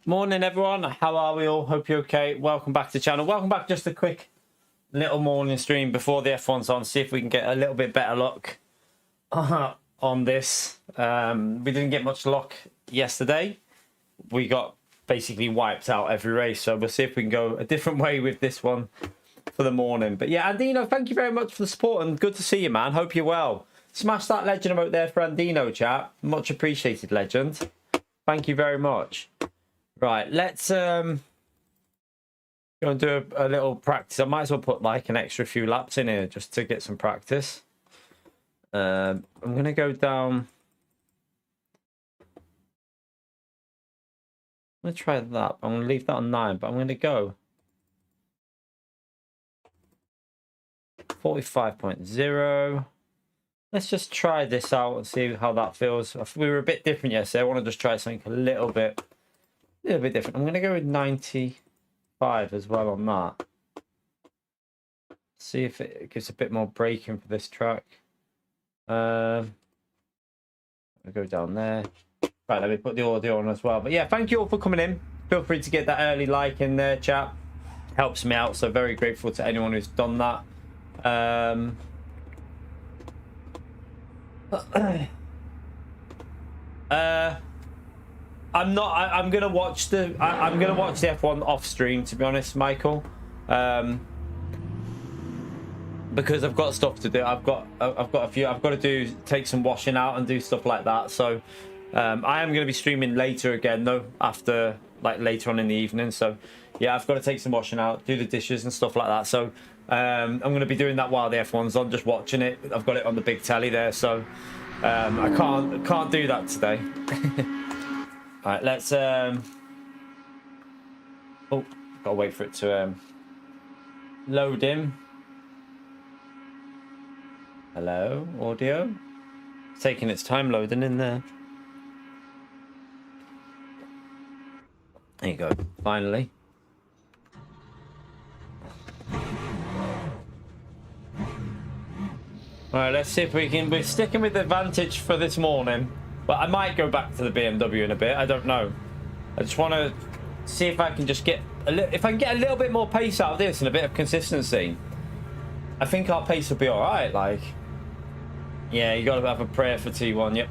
Morning everyone, how are we all? Hope you're okay. Welcome back to the channel. Welcome back. Just a quick little morning stream before the F1's on. See if we can get a little bit better luck on this. We didn't get much luck yesterday. We got basically wiped out every race. So we'll see if we can go a different way with this one for the morning. But yeah, Andino, thank you very much for the support and good to see you, man. Hope you're well. Smash that legend emote there for Andino, chat. Much appreciated, legend. Thank you very much. Right, let's go and do a little practice. I might as well put like an extra few laps in here just to get some practice. I'm going to go down. I'm going to try that. I'm going to leave that on 9, but I'm going to go 45.0. Let's just try this out and see how that feels. We were a bit different yesterday. I want to just try something a little bit different. I'm going to go with 95 as well on that. See if it gives a bit more braking for this track. I'll go down there. Right, let me put the audio on as well. But yeah, thank you all for coming in. Feel free to get that early like in there, chat. Helps me out, so very grateful to anyone who's done that. I'm gonna watch the F1 off stream, to be honest, Michael, because I've got stuff to do. I've got to take some washing out and do stuff like that. So I am gonna be streaming later again though, after later on in the evening. So yeah, I've got to take some washing out, do the dishes and stuff like that. So I'm gonna be doing that while the F1's on, just watching it. I've got it on the big telly there, so I can't do that today. All right, let's oh, gotta wait for it to load in. Hello, audio. It's taking its time loading in there. There you go, finally. All right, let's see if we can. We're sticking with the Vantage for this morning. But I might go back to the BMW in a bit. I don't know. I just want to see if I can just get if I can get a little bit more pace out of this and a bit of consistency. I think our pace will be all right. Like, yeah, you got to have a prayer for T1. Yep.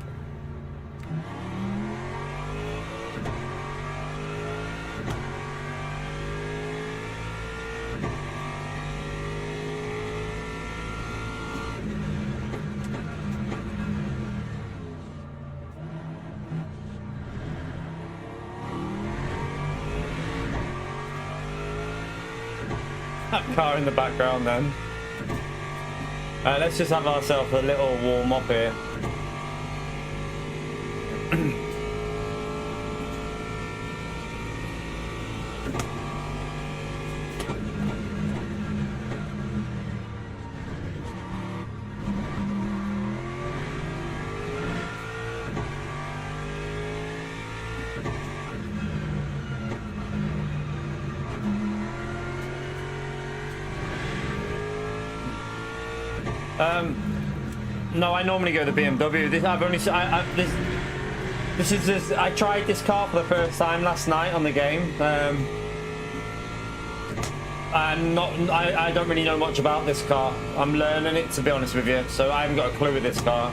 Car in the background then. Let's just have ourselves a little warm up here. No, I normally go the BMW. I tried this car for the first time last night on the game. I don't really know much about this car. I'm learning it, to be honest with you. So I haven't got a clue with this car.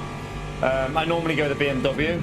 I normally go the BMW.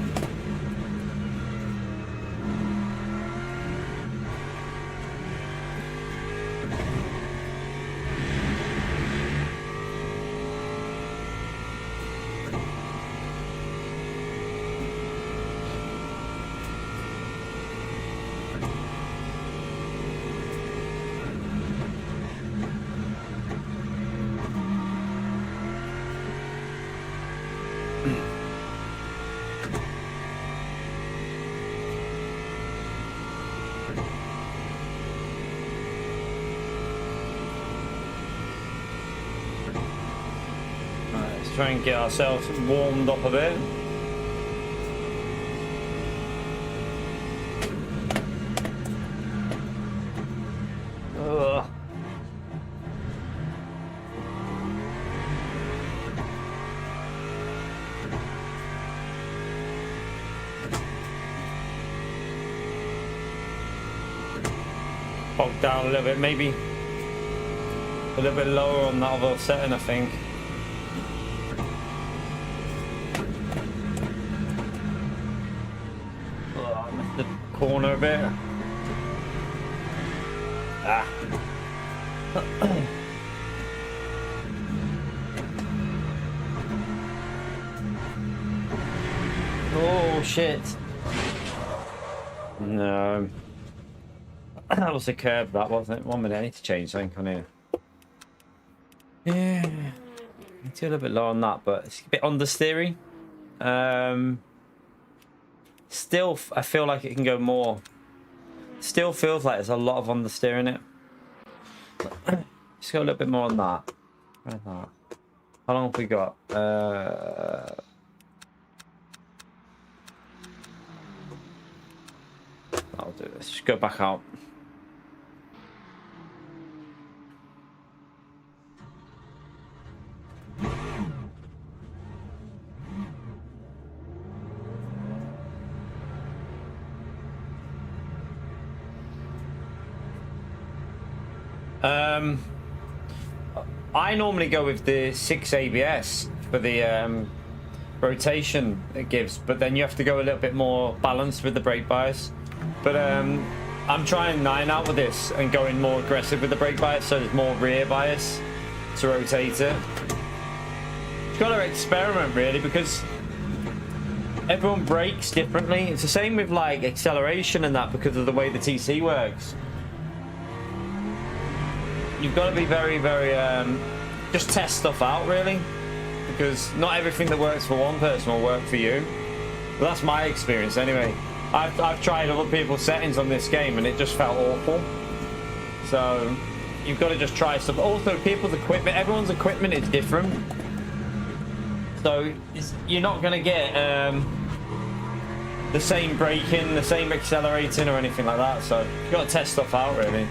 Try and get ourselves warmed up a bit. Ugh. bogged down a little bit. Maybe a little bit lower on that other setting, I think. Oh, I missed the corner a bit. Ah. Oh shit. No. That was a curb, that wasn't it? 1 minute, I need to change something on here. Yeah. It's a little bit low on that, but it's a bit understeery. Still, I feel like it can go more. Still feels like there's a lot of understeer in it. Just go a little bit more on that. Right, that. How long have we got? I'll do this. Just go back out. I normally go with the 6 ABS for the rotation it gives, but then you have to go a little bit more balanced with the brake bias. But I'm trying 9 out with this and going more aggressive with the brake bias, so there's more rear bias to rotate it. You've got to experiment really, because everyone brakes differently. It's the same with like acceleration and that, because of the way the TC works. You've got to be very, very just test stuff out really, because not everything that works for one person will work for you. But that's my experience anyway. I've tried other people's settings on this game and it just felt awful. So you've got to just try stuff. Also, people's equipment, everyone's equipment is different. So you're not going to get the same braking, the same accelerating or anything like that. So you've got to test stuff out really.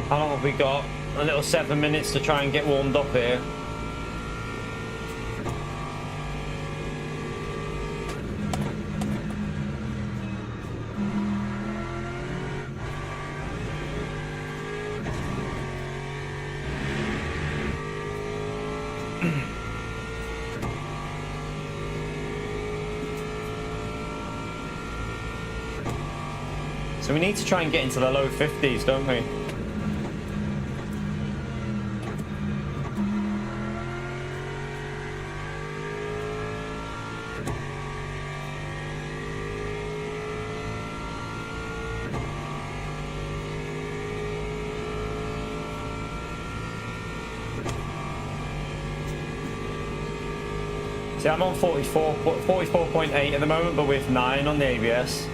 How long have we got? A little 7 minutes to try and get warmed up here. So we need to try and get into the low 50s, don't we? See, I'm on 44.8 at the moment, but with 9 on the ABS.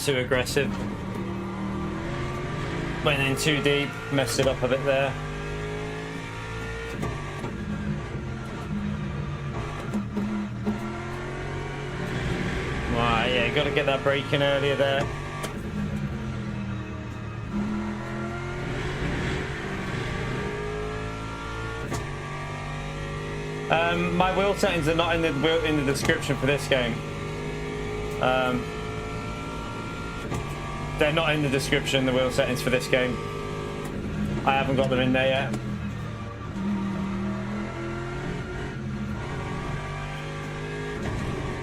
Too aggressive. Went in too deep, messed it up a bit there. Right, yeah, got to get that brake in earlier there. My wheel settings are not in the description for this game. They're not in the description, the wheel settings for this game. I haven't got them in there yet.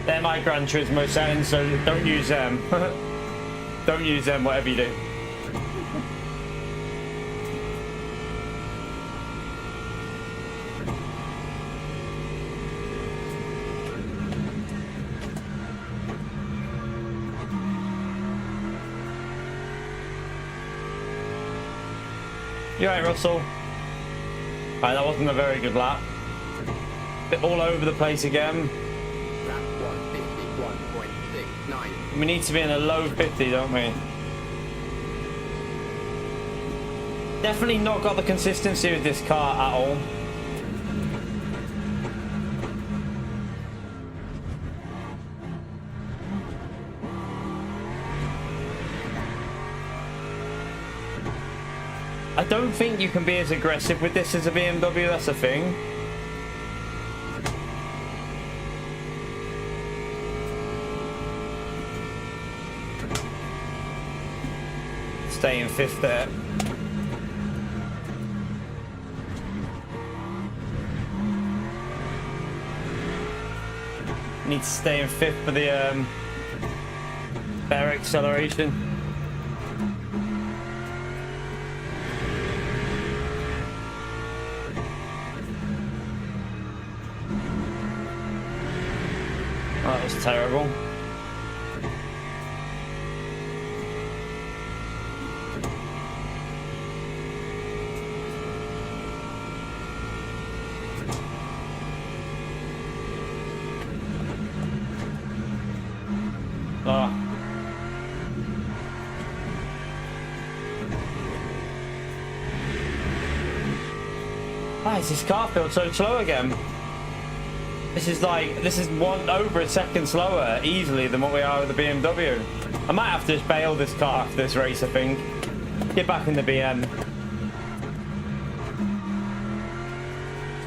They're my Gran Turismo settings, so don't use them. Don't use them, whatever you do. You right, Russell? Right, that wasn't a very good lap. Bit all over the place again. Lap 151.69. We need to be in a low 50, don't we? Definitely not got the consistency with this car at all. I don't think you can be as aggressive with this as a BMW, that's a thing. Stay in fifth there. Need to stay in fifth for the better acceleration. That was terrible. Why is this car feel so slow again? This is over a second slower easily than what we are with the BMW. I might have to just bail this car after this race, I think. Get back in the BM.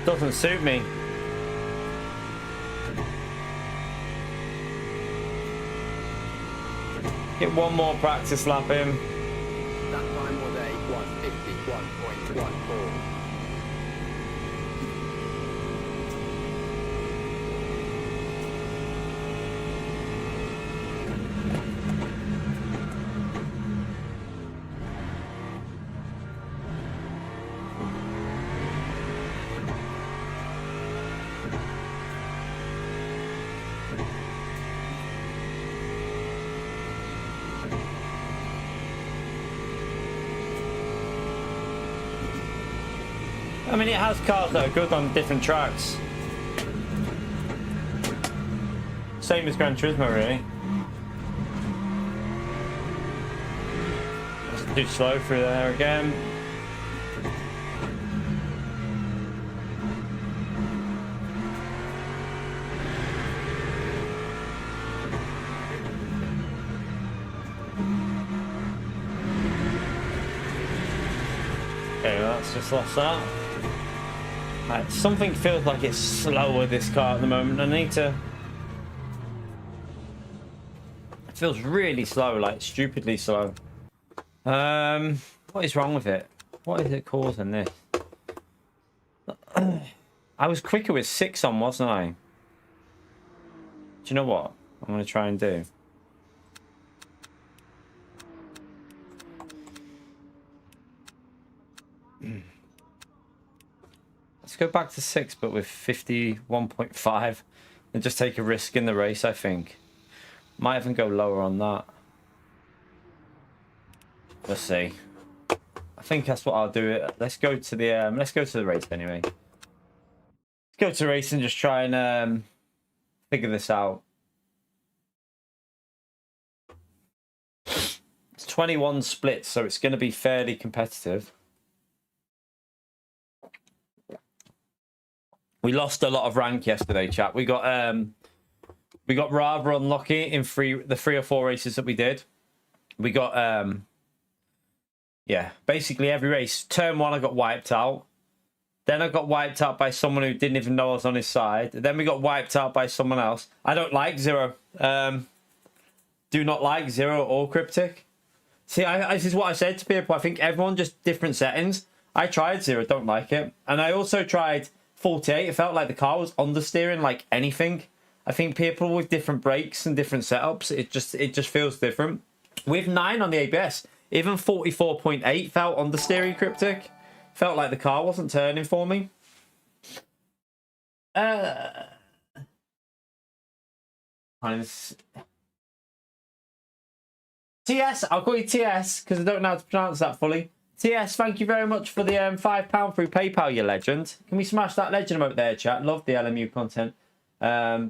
Doesn't suit me. Get one more practice lap in. That time was a 151.14. I mean, it has cars that are good on different tracks. Same as Gran Turismo, really. That's too slow through there again. Okay, that's just lost that. Right, something feels like it's slower, this car at the moment. I need to... It feels really slow, like stupidly slow. What is wrong with it? What is it causing this? I was quicker with 6 on, wasn't I? Do you know what I'm going to try and do? Let's go back to 6, but with 51.5 and just take a risk in the race, I think. Might even go lower on that. Let's see. I think that's what I'll do. Let's go to the race anyway. Let's go to the race and just try and figure this out. It's 21 splits, so it's going to be fairly competitive. We lost a lot of rank yesterday, chat. We got rather unlucky in the 3 or 4 races that we did. We got yeah, basically every race. Turn 1 I got wiped out. Then I got wiped out by someone who didn't even know I was on his side. Then we got wiped out by someone else. I don't like Zero. Do not like Zero or Cryptic. See, this is what I said to people. I think everyone just different settings. I tried Zero, don't like it. And I also tried 48. It felt like the car was understeering like anything. I think people with different brakes and different setups, it just feels different. With 9 on the ABS, even 44.8 felt understeering, Cryptic. Felt like the car wasn't turning for me. TS, I'll call you TS because I don't know how to pronounce that fully. TS, thank you very much for the £5 through PayPal, you legend. Can we smash that legend emote there, chat? Love the LMU content.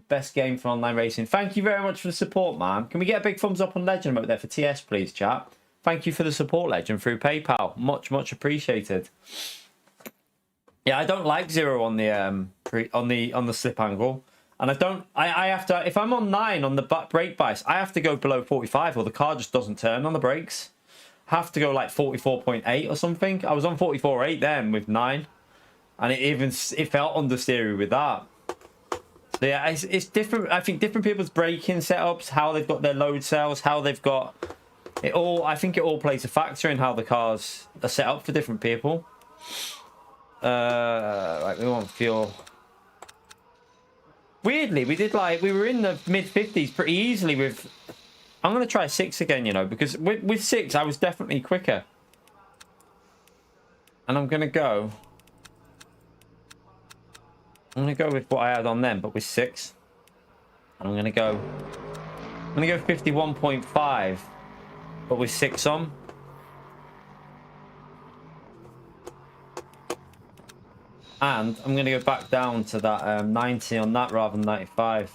Best game for online racing. Thank you very much for the support, man. Can we get a big thumbs up on legend emote there for TS, please, chat? Thank you for the support, legend, through PayPal. Much, much appreciated. Yeah, I don't like 0 on the slip angle. And I have to, if I'm on 9 on the brake bias, I have to go below 45 or the car just doesn't turn on the brakes. Have to go like 44.8 or something. I was on 44.8 then with 9, and it felt understeery with that. So yeah, it's different. I think different people's braking setups, how they've got their load cells, how they've got it all. I think it all plays a factor in how the cars are set up for different people. Right, we want fuel. Weirdly, we were in the mid 50s pretty easily with. I'm going to try 6 again, you know, because with 6, I was definitely quicker. And I'm going to go with what I had on them, but with 6. And I'm going to go 51.5, but with 6 on. And I'm going to go back down to that 90 on that rather than 95.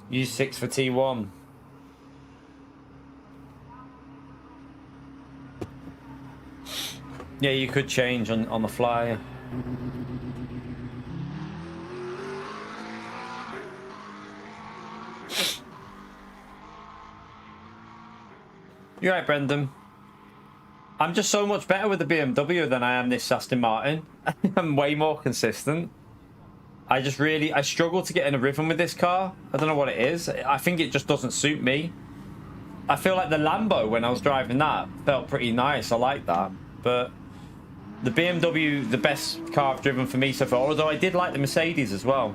Use 6 for T1. Yeah, you could change on the fly. You're right, Brendan. I'm just so much better with the BMW than I am this Aston Martin. I'm way more consistent. I struggle to get in a rhythm with this car. I don't know what it is. I think it just doesn't suit me. I feel like the Lambo, when I was driving that, felt pretty nice. I like that. But the BMW, the best car I've driven for me so far. Although I did like the Mercedes as well.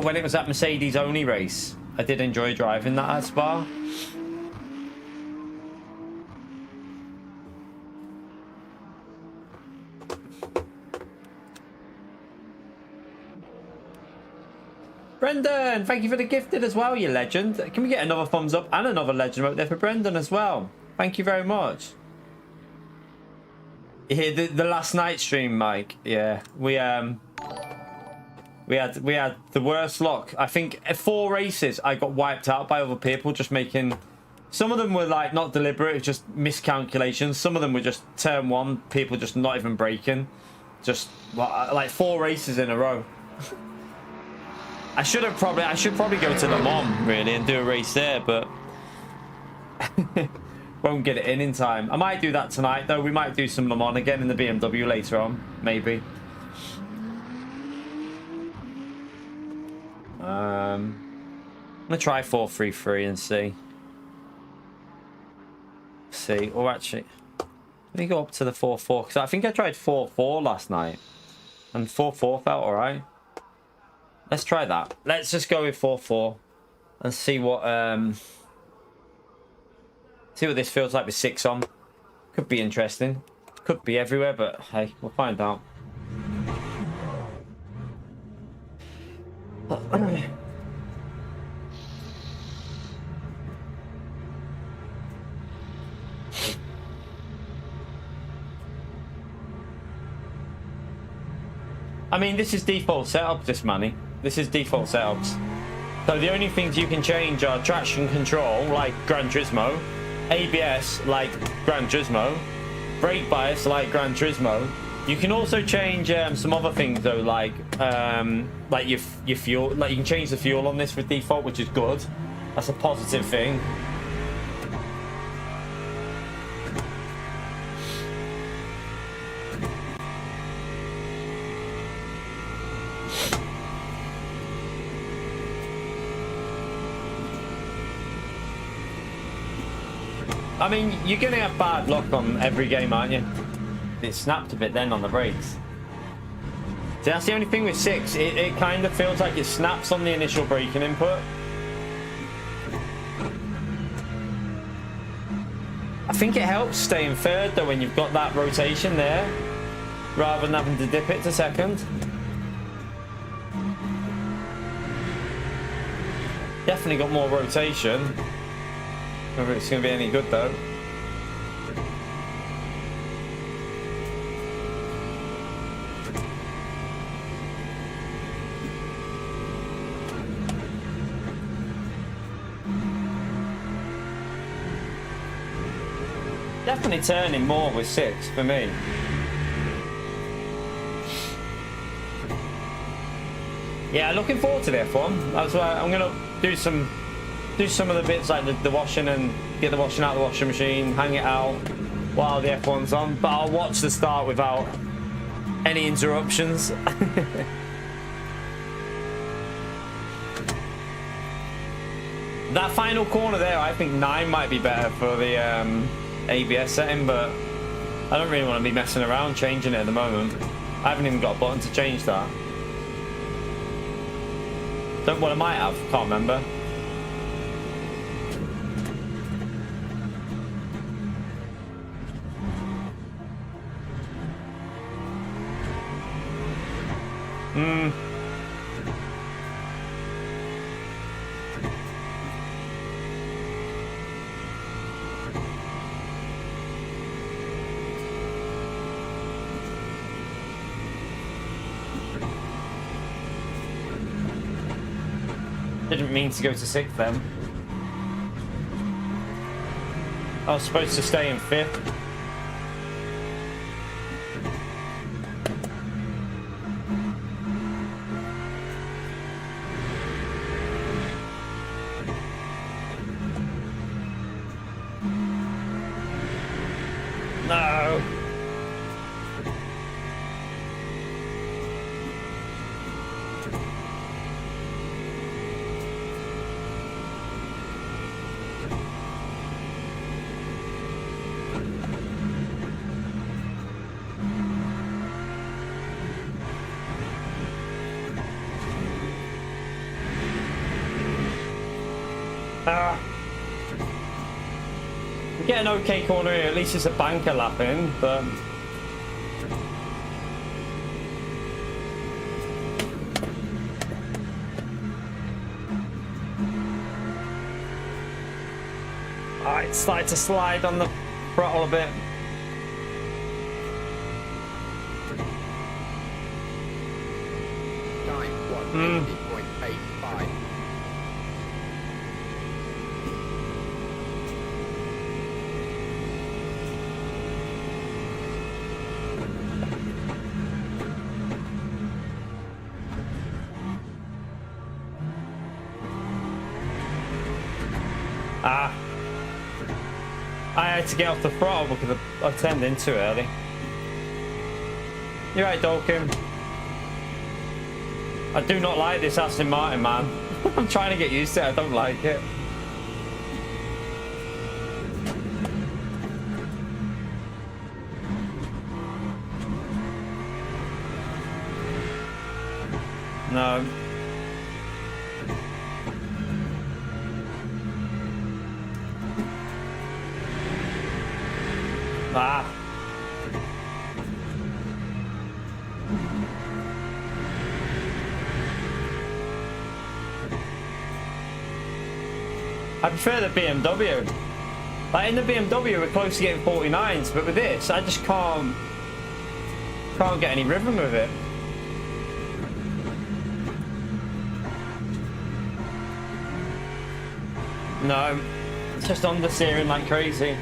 When it was that Mercedes only race, I did enjoy driving that at Spa. Brendan, thank you for the gifted as well, you legend. Can we get another thumbs up and another legend right there for Brendan as well? Thank you very much. You hear the last night stream, Mike? Yeah, we had the worst luck. I think 4 races I got wiped out by other people just making. Some of them were like not deliberate, just miscalculations. Some of them were just turn 1, people just not even braking. Just like 4 races in a row. I should probably go to Le Mans really and do a race there, but won't get it in time. I might do that tonight though. We might do some Le Mans again in the BMW later on, maybe. I'm gonna try 433 and see. Or actually, let me go up to the 4.4 because I think I tried 4.4 last night, and 4.4 felt alright. Let's try that. Let's just go with 4.4 and see what this feels like with 6 on. Could be interesting. Could be everywhere, but hey, we'll find out. I mean, this is default setup, this money. This is default setups. So the only things you can change are traction control, like Gran Turismo, ABS, like Gran Turismo, brake bias, like Gran Turismo. You can also change some other things though, like your fuel. Like you can change the fuel on this for default, which is good. That's a positive thing. I mean, you're going to have bad luck on every game, aren't you? It snapped a bit then on the brakes. See, that's the only thing with 6. It kind of feels like it snaps on the initial braking input. I think it helps staying third, though, when you've got that rotation there, rather than having to dip it to second. Definitely got more rotation. Whether it's going to be any good though. Definitely turning more with 6 for me. Yeah, looking forward to the F1. That's why I'm gonna do some of the bits like the washing and get the washing out of the washing machine, hang it out while the F1's on. But I'll watch the start without any interruptions. That final corner there, I think 9 might be better for the ABS setting, but I don't really want to be messing around changing it at the moment. I haven't even got a button to change that. Well, I might have, can't remember. Didn't mean to go to 6th then. I was supposed to stay in 5th. No. We get an okay corner here, at least it's a banker lap in, but it started to slide on the throttle a bit. Time 150.85. I had to get off the throttle because I turned in too early. You're right, Dolkin. I do not like this Aston Martin, man. I'm trying to get used to it. I don't like it. No. I prefer the BMW. Like in the BMW, we're close to getting 49s, but with this, I just can't get any rhythm with it. No, it's just understeering like crazy.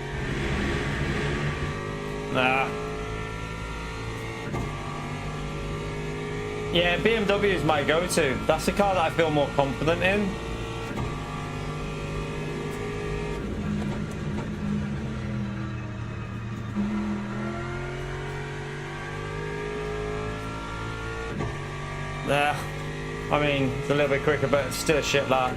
Yeah, BMW is my go-to. That's the car that I feel more confident in. I mean, it's a little bit quicker, but it's still a shit lap.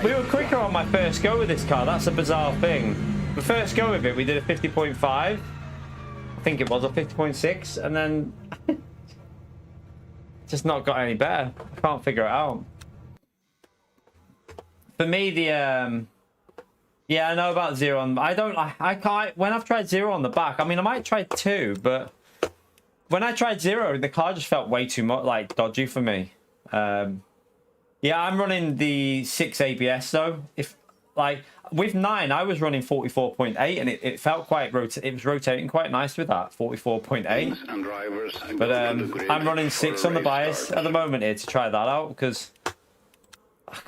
We were quicker on my first go with this car. That's a bizarre thing. The first go with it, we did a 50.5. I think it was a 50.6, and then just not got any better. I can't figure it out. For me, the yeah, I know about 0 on. I can't. When I've tried 0 on the back, I mean, I might try 2, but when I tried 0, the car just felt way too much like dodgy for me. Yeah, I'm running the 6 ABS though. If like with 9, I was running 44.8 and it felt quite it was rotating quite nice with that 44.8. But I'm running 6 on the bias at the moment here to try that out because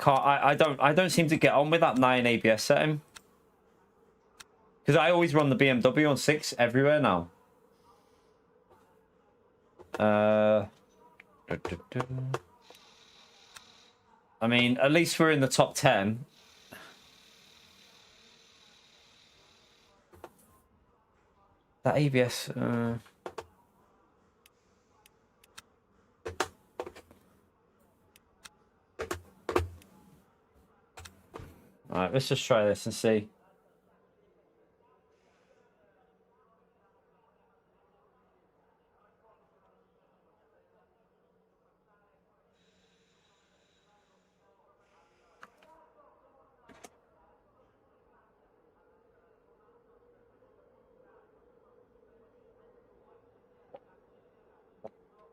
I don't seem to get on with that 9 ABS setting. Because I always run the BMW on 6 everywhere now. I mean, at least we're in the top 10. That ABS... Alright, let's just try this and see.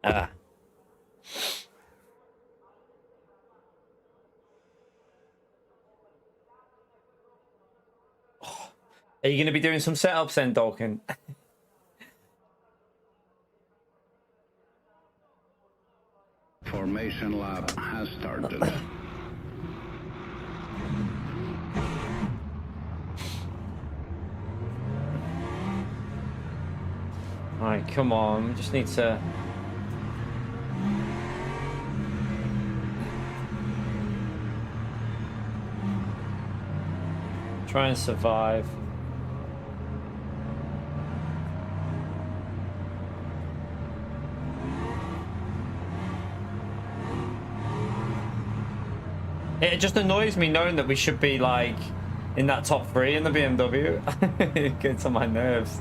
Ah. Are you going to be doing some setups then, Dalkin? Formation lab has started. Alright, come on. We just need to... try and survive. It just annoys me knowing that we should be like in that top 3 in the BMW. It gets on my nerves.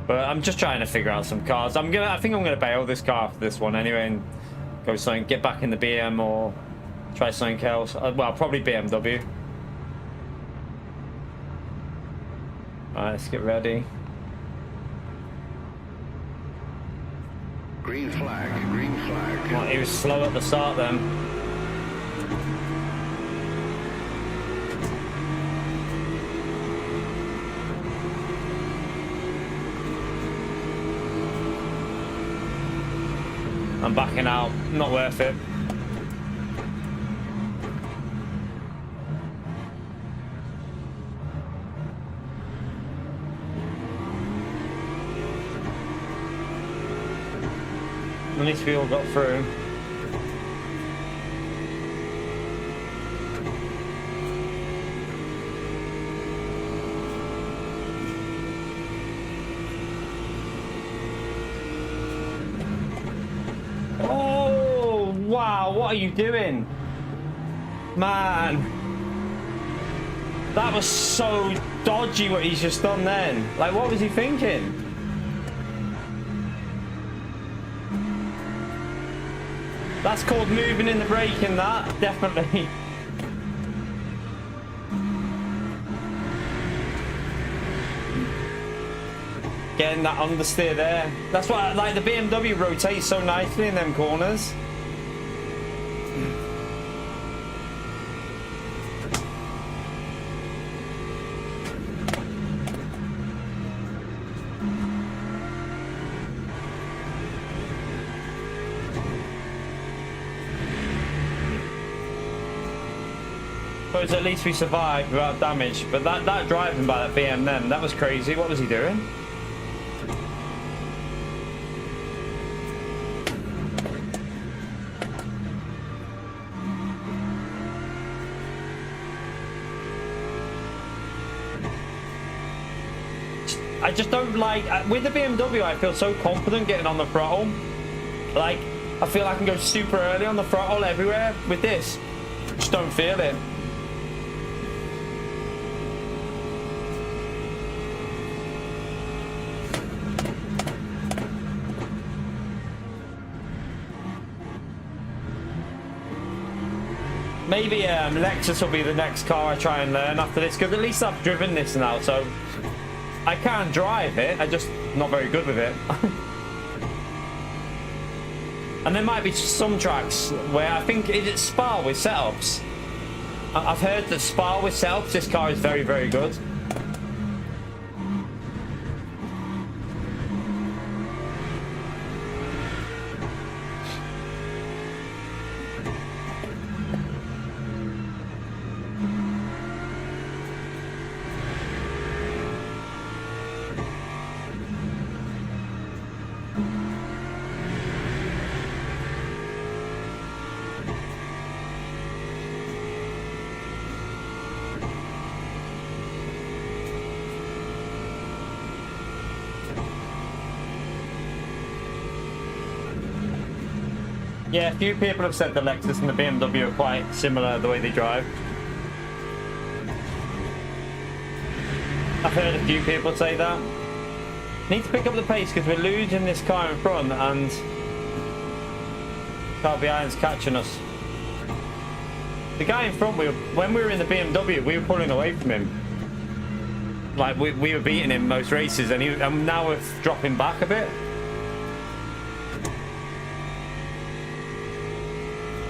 But I'm just trying to figure out some cars. I think I'm gonna bail this car after this one anyway and go something, get back in the BM or try something else. Well, probably BMW. Alright, let's get ready. Green flag, green flag. Well, he was slow at the start then. I'm backing out, not worth it. At least we all got through. Oh, wow, what are you doing? Man. That was so dodgy what he's just done then. Like, what was he thinking? That's called moving in the braking, that, definitely. Getting that understeer there. That's why, like, the BMW rotates so nicely in them corners. At least we survived without damage, but that driving by that BM then, that was crazy. What was he doing? I just don't like, with the BMW I feel so confident getting on the throttle. Like, I feel I can go super early on the throttle everywhere. With this, just don't feel it. Maybe Lexus will be the next car I try and learn after this, because at least I've driven this now, so I can drive it, I'm just not very good with it. And there might be some tracks where I think it's Spa with setups. I've heard that Spa with setups, this car is very, very good. Yeah, a few people have said the Lexus and the BMW are quite similar the way they drive. I've heard a few people say that. Need to pick up the pace because we're losing this car in front and car behind's catching us. The guy in front, when we were in the BMW, we were pulling away from him. Like we were beating him most races, and now we're dropping back a bit.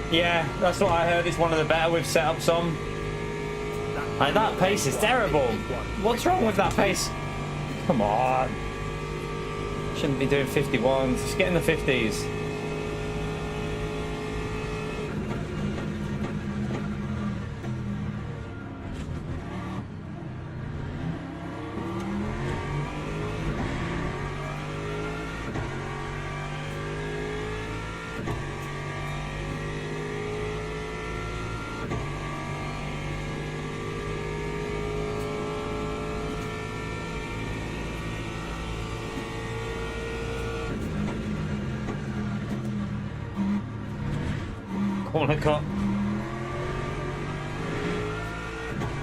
Yeah, that's what I heard. It's one of the better with setups on. Like, that pace is terrible. What's wrong with that pace? Come on. Shouldn't be doing 51s. Just get in the 50s. Corner cut.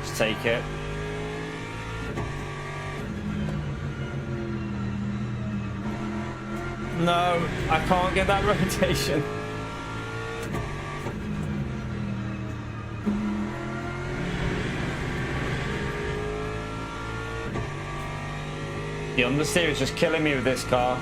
Just take it. No, I can't get that rotation. The understeer is just killing me with this car.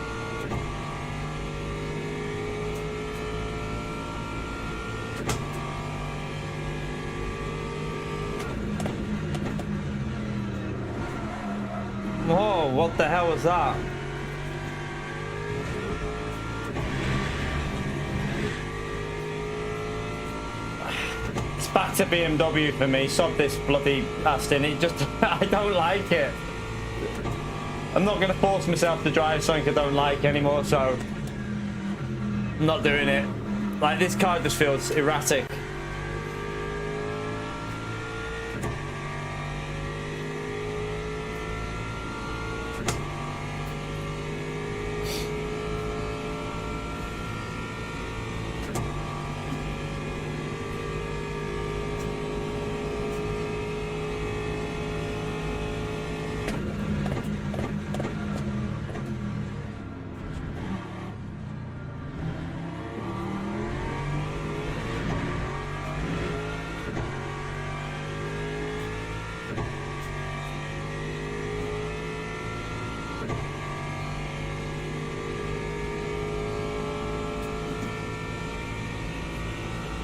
Whoa, what the hell was that? It's back to BMW for me. Sod this bloody Aston. It just, I don't like it. I'm not going to force myself to drive something I don't like anymore, so I'm not doing it. Like, this car just feels erratic.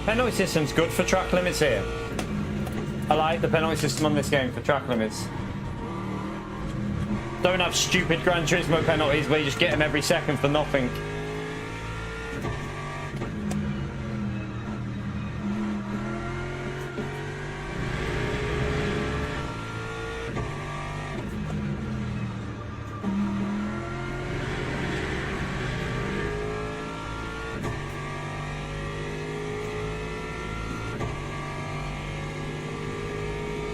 Penalty system's good for track limits here. I like the penalty system on this game for track limits. Don't have stupid Gran Turismo penalties where you just get them every second for nothing.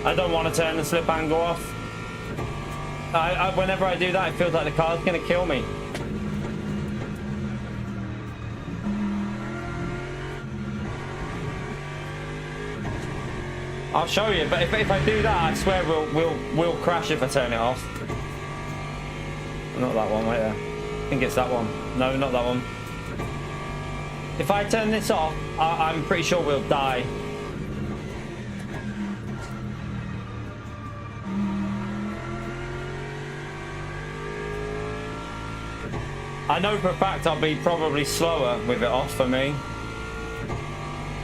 I don't want to turn the slip angle off. Whenever I do that, it feels like the car's going to kill me. I'll show you, but if I do that, I swear we'll crash if I turn it off. Not that one right there. I think it's that one. No, not that one. If I turn this off, I'm pretty sure we'll die. I know for a fact I'll be probably slower with it off for me.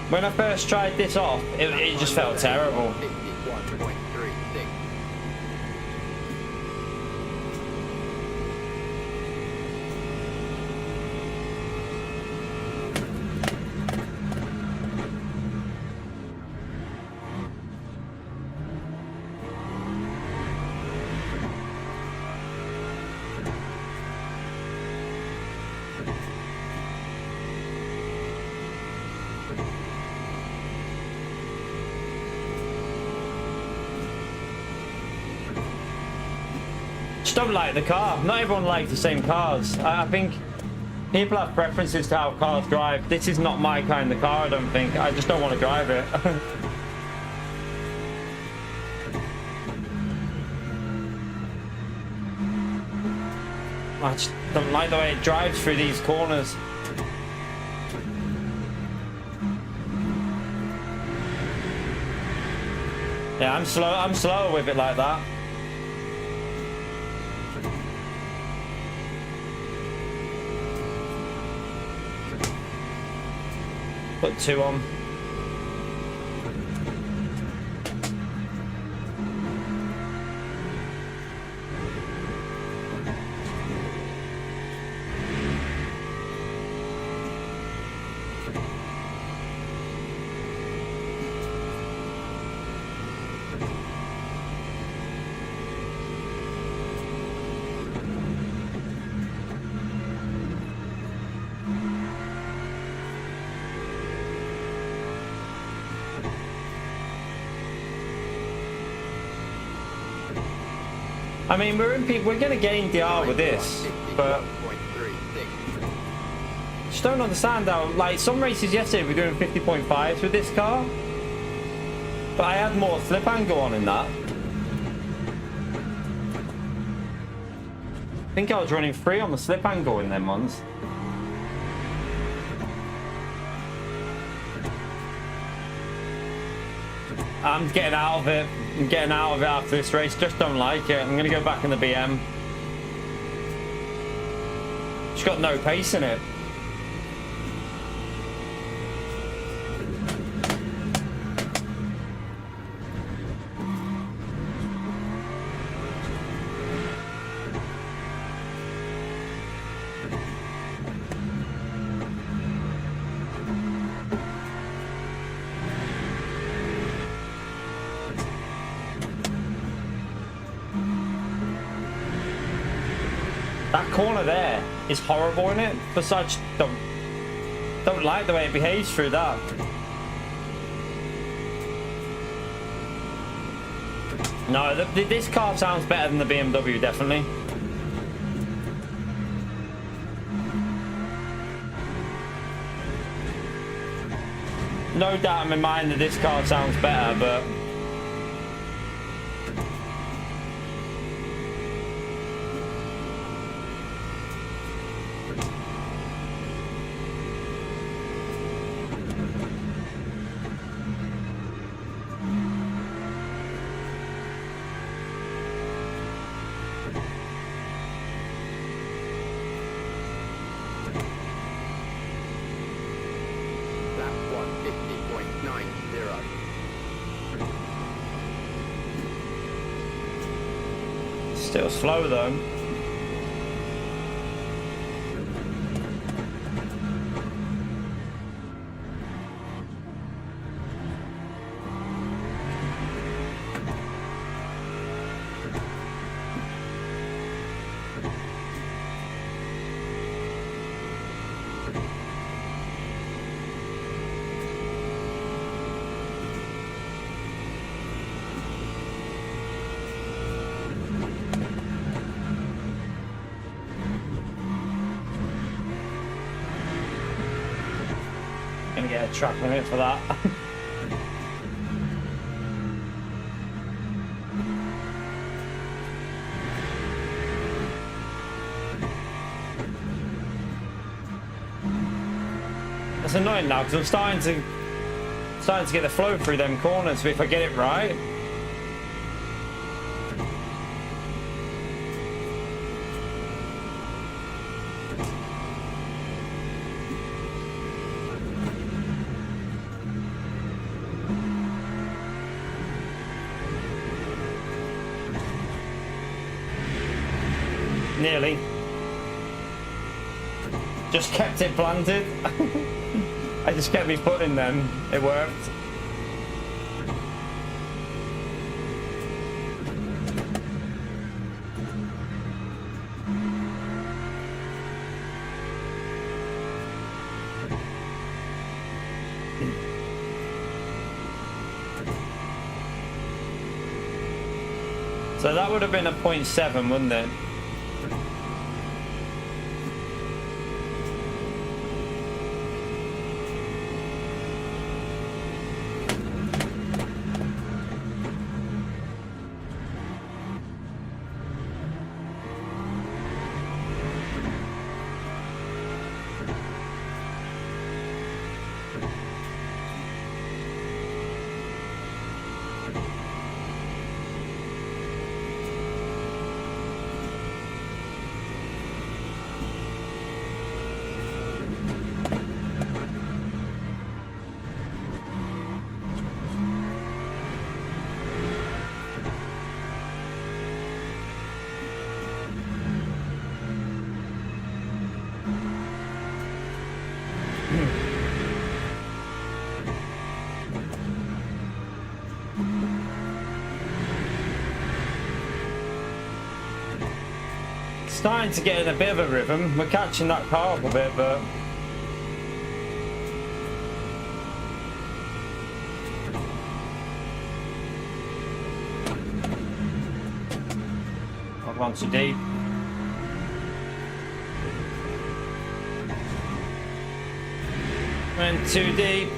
When I first tried this off, it just felt terrible. 51.36. Just don't like the car. Not everyone likes the same cars. I think people have preferences to how cars drive. This is not my kind of car, I don't think. I just don't want to drive it. I just don't like the way it drives through these corners. Yeah, I'm slower with it like that. Put 2 on. I mean, we're gonna gain DR with this, but just don't understand how, like, some races yesterday we were doing 50.5s with this car, but I had more flip angle on in that. I think I was running 3 on the slip angle in them ones. I'm getting out of it. I'm getting out of it after this race. Just don't like it. I'm going to go back in the BM. It's got no pace in it. That corner there is horrible in it. For such, don't like the way it behaves through that. No, this car sounds better than the BMW, definitely. No doubt in my mind that this car sounds better, but still slow though. Gonna get a track limit for that. That's annoying now because I'm starting to get the flow through them corners. But if I get it right. Nearly. Just kept it planted. I just kept my foot in them. It worked. So that would have been a 0.7, wouldn't it? Starting to get in a bit of a rhythm. We're catching that car up a bit, but I've gone too deep. Went too deep.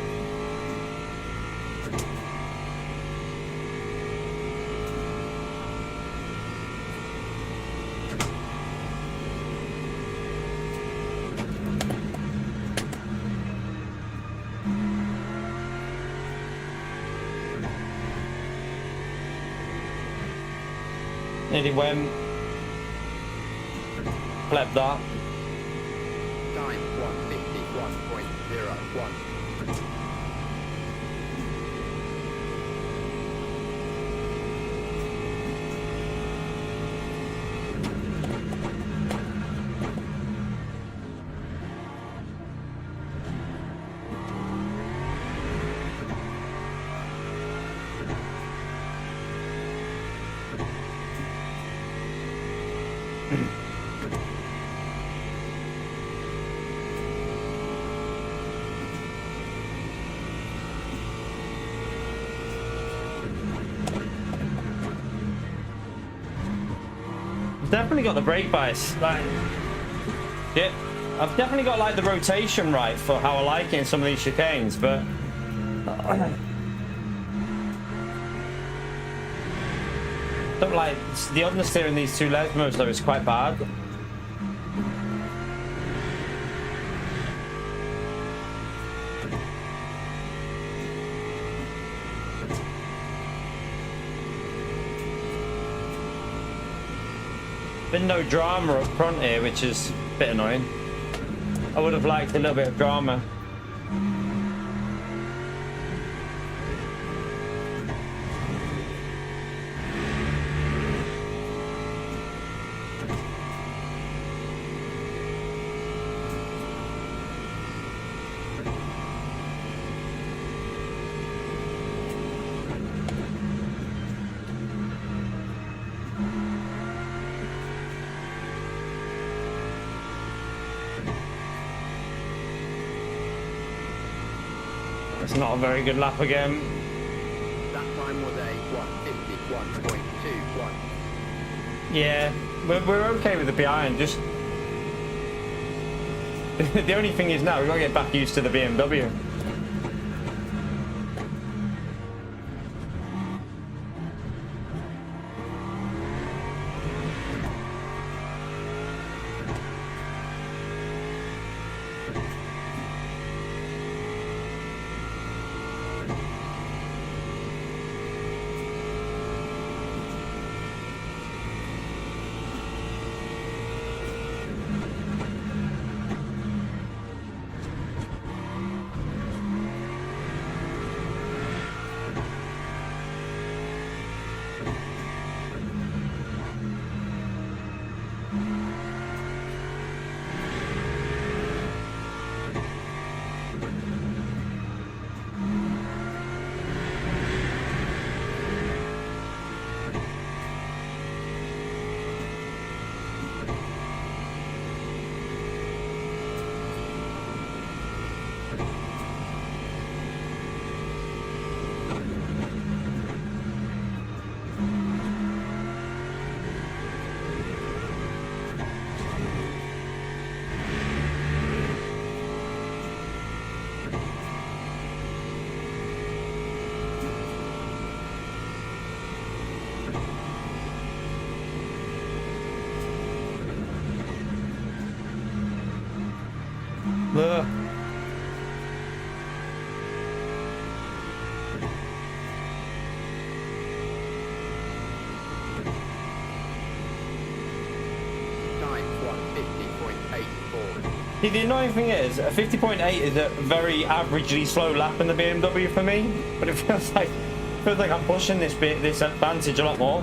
Nearly went. Flipped that. Time 151.01. Definitely got the brake bias. Like, yeah, I've definitely got like the rotation right for how I like it in some of these chicanes, but don't like the understeer in these two leg modes though is quite bad. Been no drama up front here, which is a bit annoying. I would have liked a little bit of drama. It's not a very good lap again. That time was a 151.21. Yeah, we're okay with the behind. Just the only thing is now we've got to get back used to the BMW. Ugh. Time 150.84. See, the annoying thing is, a 50.8 is a very averagely slow lap in the BMW for me, but it feels like I'm pushing this advantage a lot more.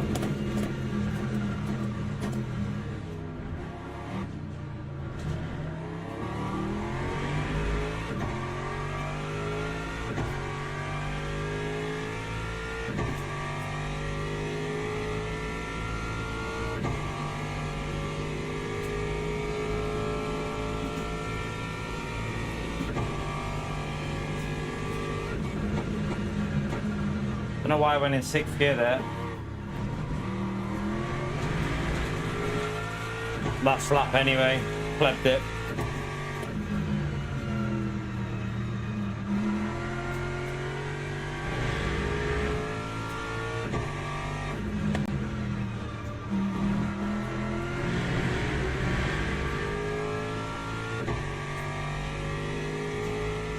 I don't know why I went in 6th gear there. Last lap anyway, flipped it.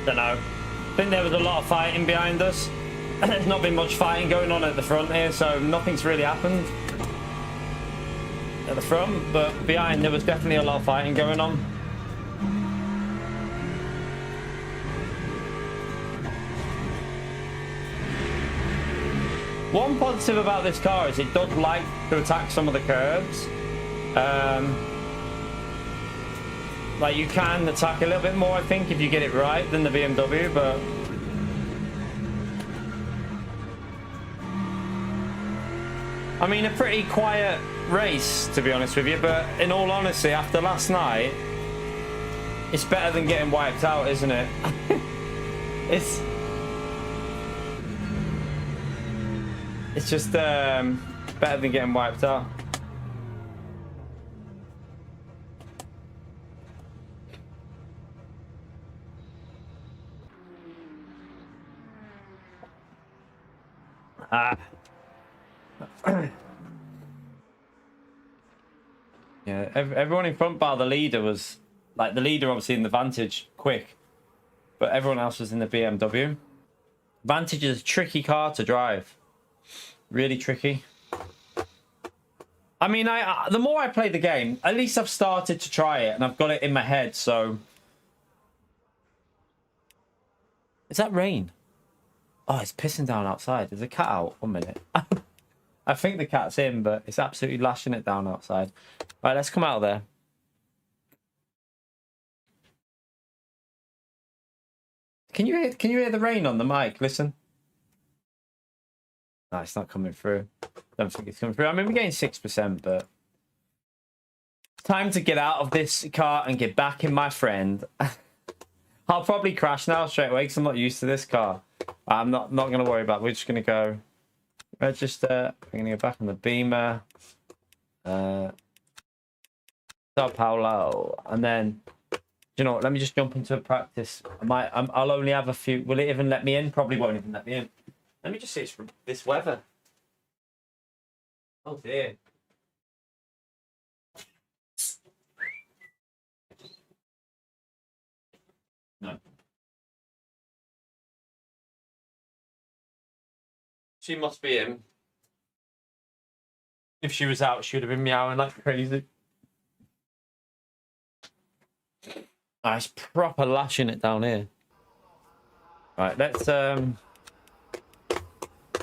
Don't know. I think there was a lot of fighting behind us. There's not been much fighting going on at the front here, so nothing's really happened at the front, but behind there was definitely a lot of fighting going on. One positive about this car is it does like to attack some of the curbs. Like you can attack a little bit more, I think, if you get it right than the BMW, but I mean, a pretty quiet race, to be honest with you, but in all honesty, after last night, it's better than getting wiped out, isn't it? It's just better than getting wiped out. Yeah, everyone in front bar the leader was like the leader obviously in the Vantage quick, but everyone else was in the BMW. Vantage is a tricky car to drive, really tricky. I mean, the more I play the game, at least I've started to try it and I've got it in my head. So is that rain? Oh, it's pissing down outside. Is the cat out? 1 minute. I think the cat's in, but it's absolutely lashing it down outside. Right, let's come out of there. Can you hear the rain on the mic? Listen. No, it's not coming through. Don't think it's coming through. I mean, we're getting 6%, but it's time to get out of this car and get back in my friend. I'll probably crash now straight away because I'm not used to this car. I'm not going to worry about it. We're just going to go register. We're going to go back on the Beamer. Sao Paulo. And then, you know what? Let me just jump into a practice. I'll only have a few. Will it even let me in? Probably won't even let me in. Let me just see it's from this weather. Oh dear. No. She must be in. If she was out, she would have been meowing like crazy. Oh, it's proper lashing it down here. Right, let's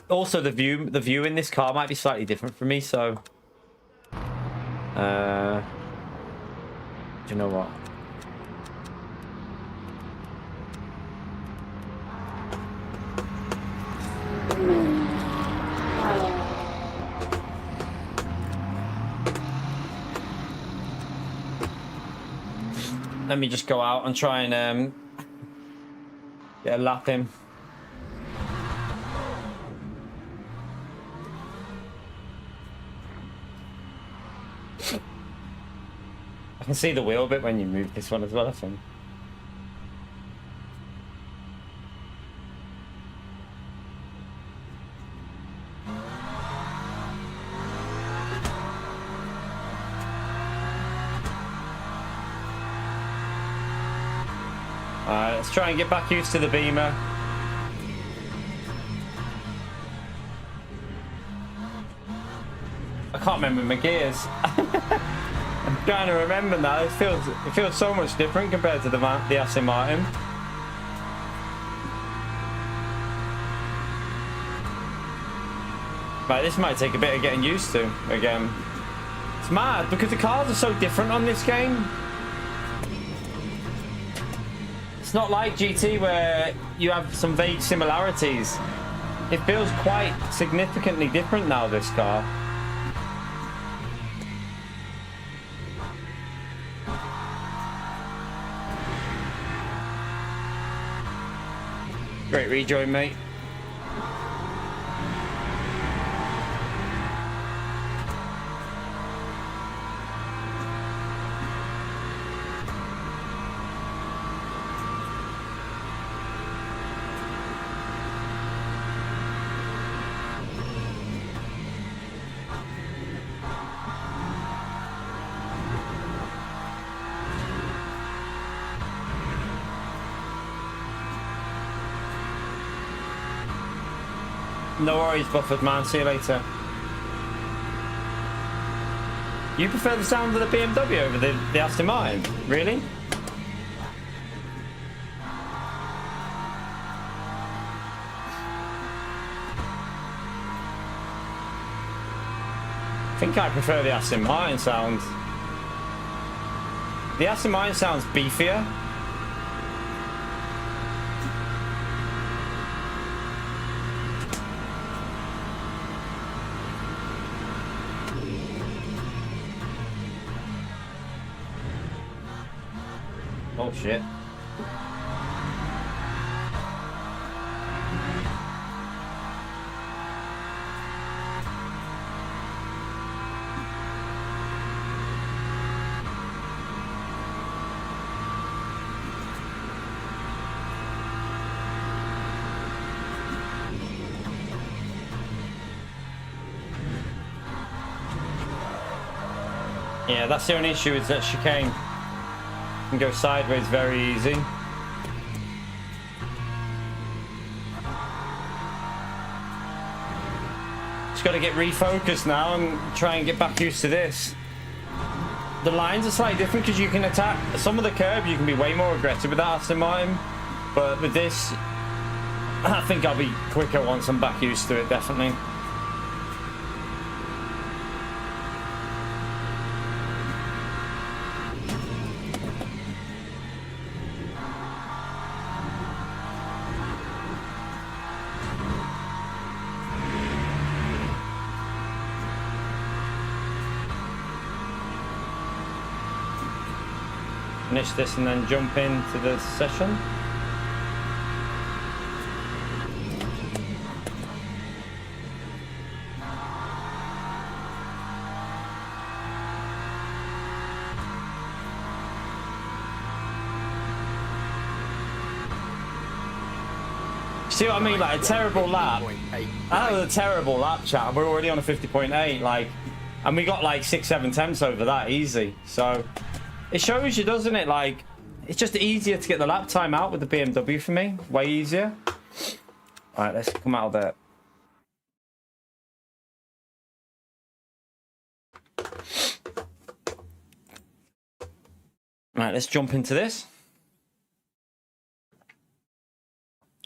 also the view in this car might be slightly different for me, so do you know what? Let me just go out and try and get a lap in. I can see the wheel bit when you move this one as well, I think. Alright, let's try and get back used to the Beamer. I can't remember my gears. I'm trying to remember now. It feels so much different compared to the Aston Martin. Right, this might take a bit of getting used to again. It's mad because the cars are so different on this game. It's not like GT where you have some vague similarities. It feels quite significantly different now, this car. Great rejoin, mate. No worries, Buffett man. See you later. You prefer the sound of the BMW over the Aston Martin? Really? I think I prefer the Aston Martin sound. The Aston Martin sounds beefier. Oh shit. Yeah, that's the only issue is that chicane can go sideways very easy. Just got to get refocused now and try and get back used to this. The lines are slightly different because you can attack some of the curb. You can be way more aggressive with that Aston Martin, but with this, I think I'll be quicker once I'm back used to it. Definitely. Finish this and then jump into the session. See what I mean? Like a terrible lap. That was a terrible lap, chat. We're already on a 50.8, like, and we got like 6-7 tenths over that easy. So it shows you, doesn't it? Like, it's just easier to get the lap time out with the BMW for me. Way easier. All right, let's come out of there. All right, let's jump into this.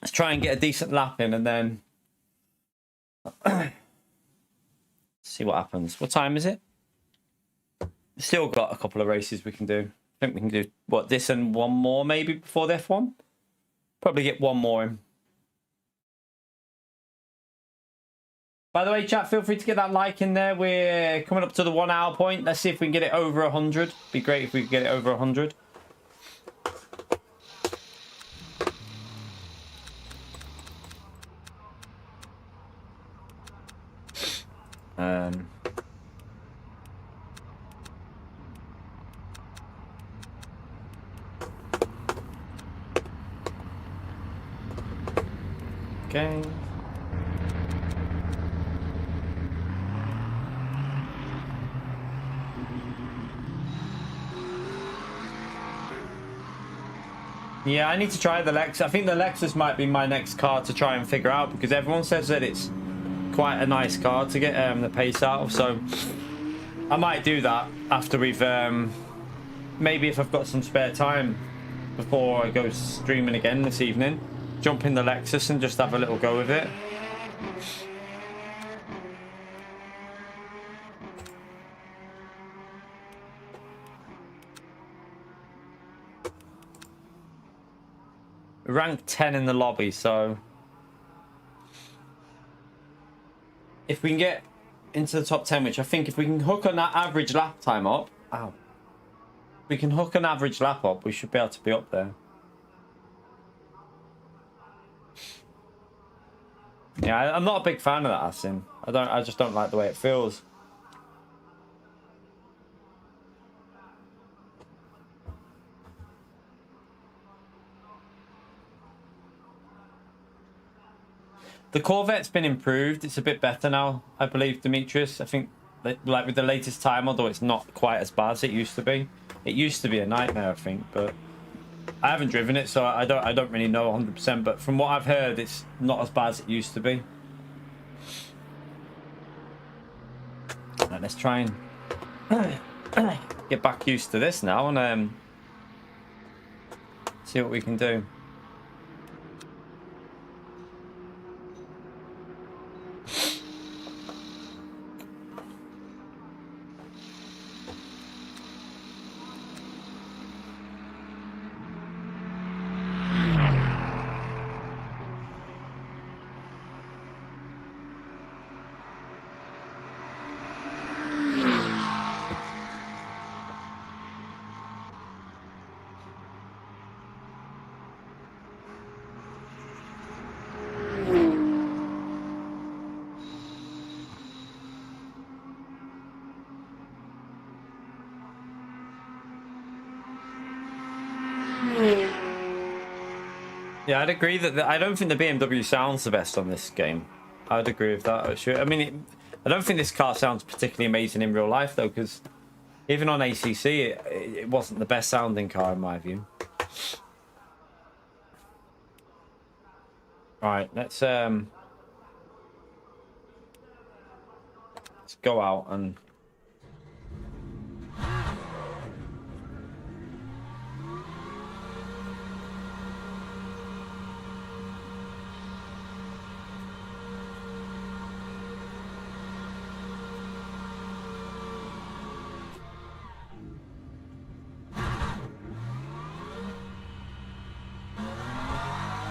Let's try and get a decent lap in and then see what happens. What time is it? Still got a couple of races we can do. I think we can do, what, this and one more maybe before the F1? Probably get one more in. By the way, chat, feel free to get that like in there. We're coming up to the 1 hour point. Let's see if we can get it over 100. Be great if we could get it over 100. Okay. Yeah, I need to try the Lexus. I think the Lexus might be my next car to try and figure out, because everyone says that it's quite a nice car to get the pace out of. So I might do that after we've maybe if I've got some spare time before I go streaming again this evening, jump in the Lexus and just have a little go with it. Rank 10 in the lobby, so if we can get into the top 10, which I think if we can hook on that average lap time up, we can hook an average lap up, we should be able to be up there. Yeah, I'm not a big fan of that Asim. I just don't like the way it feels. The Corvette's been improved. It's a bit better now, I believe, Demetrius. I think, like with the latest time, although it's not quite as bad as it used to be. It used to be a nightmare, I think, but I haven't driven it, so I don't really know 100%. But from what I've heard, it's not as bad as it used to be. Right, let's try and get back used to this now and see what we can do. Yeah, I'd agree that I don't think the BMW sounds the best on this game. I'd agree with that. Sure. I mean, I don't think this car sounds particularly amazing in real life, though, because even on ACC, it wasn't the best sounding car in my view. All right, let's go out and.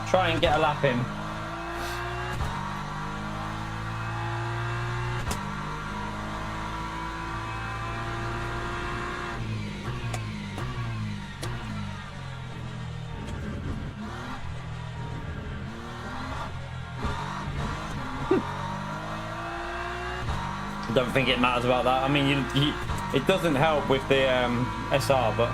Try and get a lap in. I don't think it matters about that. I mean, it doesn't help with the SR, but.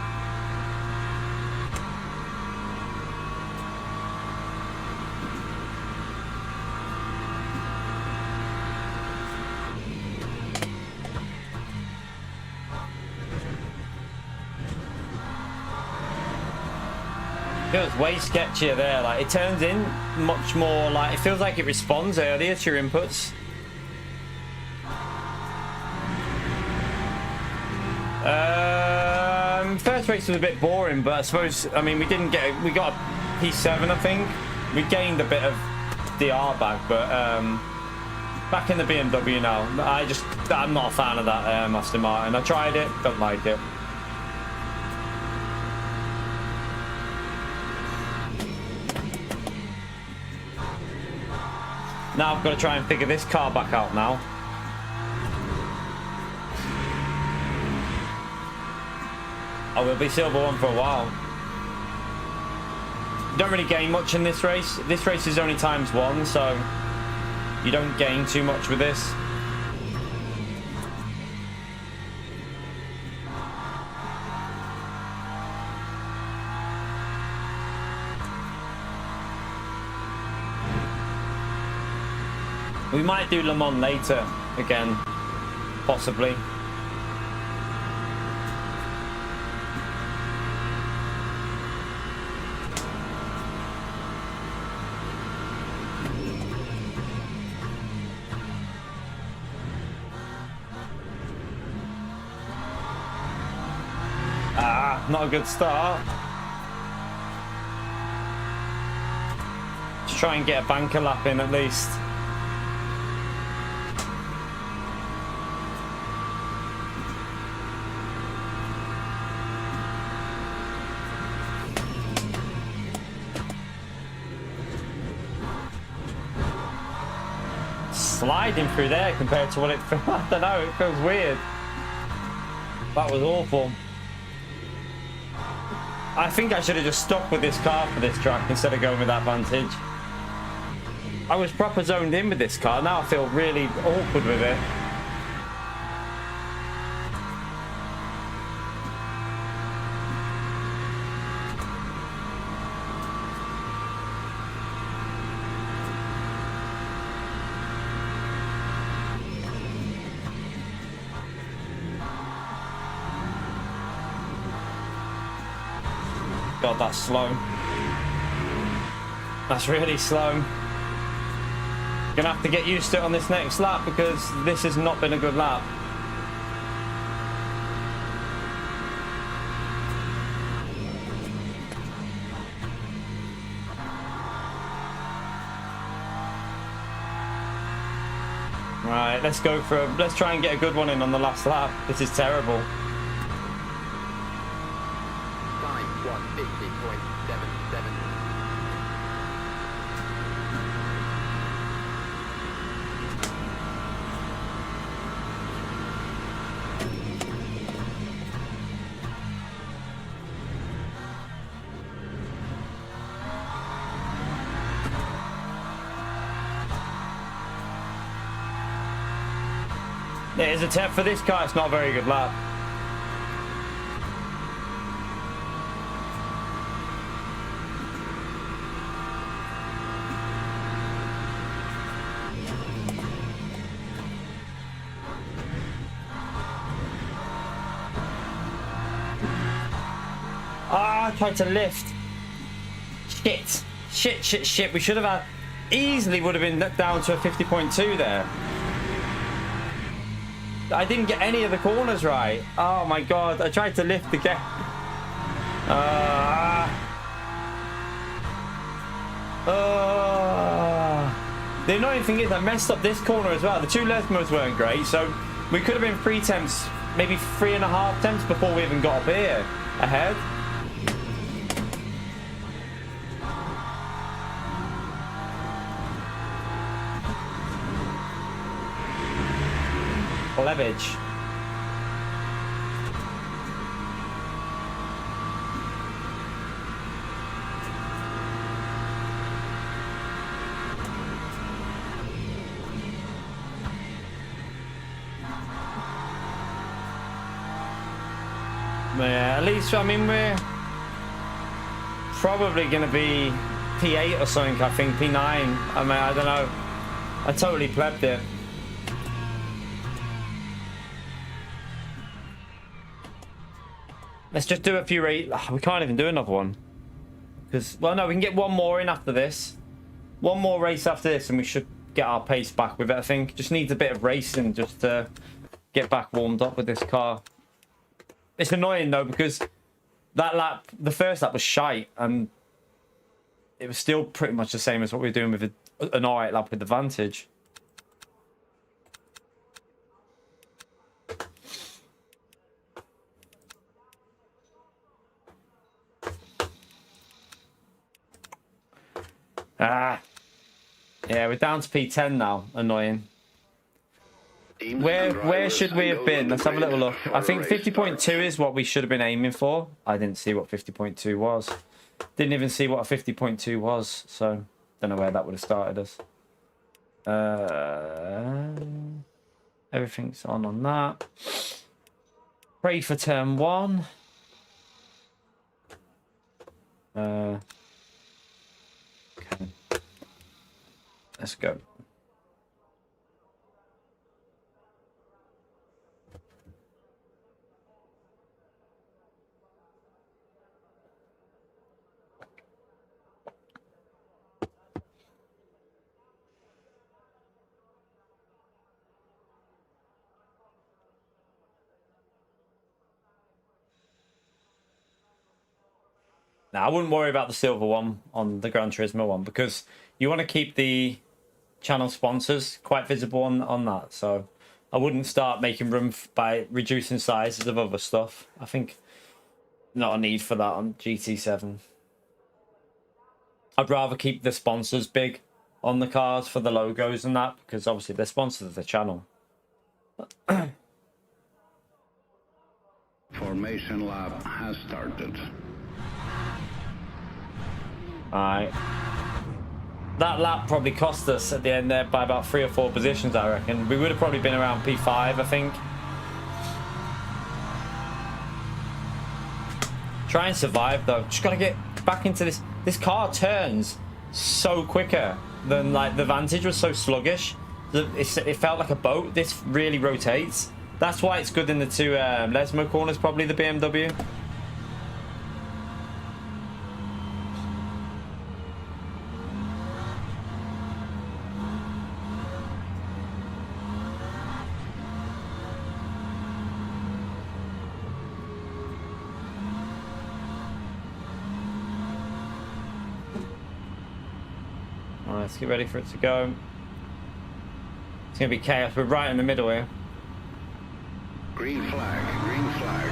Feels way sketchier there. Like it turns in much more like it feels like it responds earlier to your inputs. First race was a bit boring, but I suppose I mean we got a P7 I think. We gained a bit of DR back, but back in the BMW now. I'm not a fan of that Aston Martin. I tried it, don't like it. Now I've got to try and figure this car back out now. Oh, we'll be silver one for a while. You don't really gain much in this race. This race is only ×1, so you don't gain too much with this. We might do Le Mans later again, possibly. Ah, not a good start. Let's try and get a banker lap in at least. Sliding through there compared to what it feels. I don't know, it feels weird. That was awful. I think I should have just stuck with this car for this track instead of going with that Vantage. I was proper zoned in with this car. Now I feel really awkward with it. God, that's slow. That's really slow. Gonna have to get used to it on this next lap because this has not been a good lap. Right, let's go for let's try and get a good one in on the last lap. This is terrible. Time 1:50.77. It is a tip for this car. It's not a very good lap. Ah, I tried to lift. Shit. We should have had, easily would have been down to a 50.2 there. I didn't get any of the corners right. Oh my God, I tried to lift again. The annoying thing is I messed up this corner as well. The two left modes weren't great, so we could have been 3 temps, maybe 3.5 temps before we even got up here ahead. Leverage. Yeah, at least, I mean, we're probably going to be P8 or something, I think, P9. I mean, I don't know. I totally plebbed it. Let's just do a few we can't even do another one. Because, well, no, we can get one more in after this. One more race after this and we should get our pace back with it, I think. Just needs a bit of racing just to get back warmed up with this car. It's annoying, though, because that lap, the first lap was shite. And it was still pretty much the same as what we were doing with an alright lap with the Vantage. Yeah, we're down to P10 now. Annoying. Where should we have been? Let's have a little look. I think 50.2 is what we should have been aiming for. I didn't see what 50.2 was. Didn't even see what a 50.2 was, so don't know where that would have started us. Everything's on that. Pray for turn 1. Okay. Let's go. Now, I wouldn't worry about the silver one on the Gran Turismo one because you want to keep the channel sponsors quite visible on that. So I wouldn't start making room by reducing sizes of other stuff. I think not a need for that on GT7. I'd rather keep the sponsors big on the cars for the logos and that, because obviously they're sponsors of the channel. Formation lap has started. Alright. That lap probably cost us at the end there by about 3 or 4 positions, I reckon. We would have probably been around P5, I think. Try and survive though. Just gotta get back into this. This car turns so quicker than like the Vantage was so sluggish. It felt like a boat. This really rotates. That's why it's good in the 2 Lesmo corners, probably the BMW. Let's get ready for it to go. It's going to be chaos. We're right in the middle here. Green flag, green flag.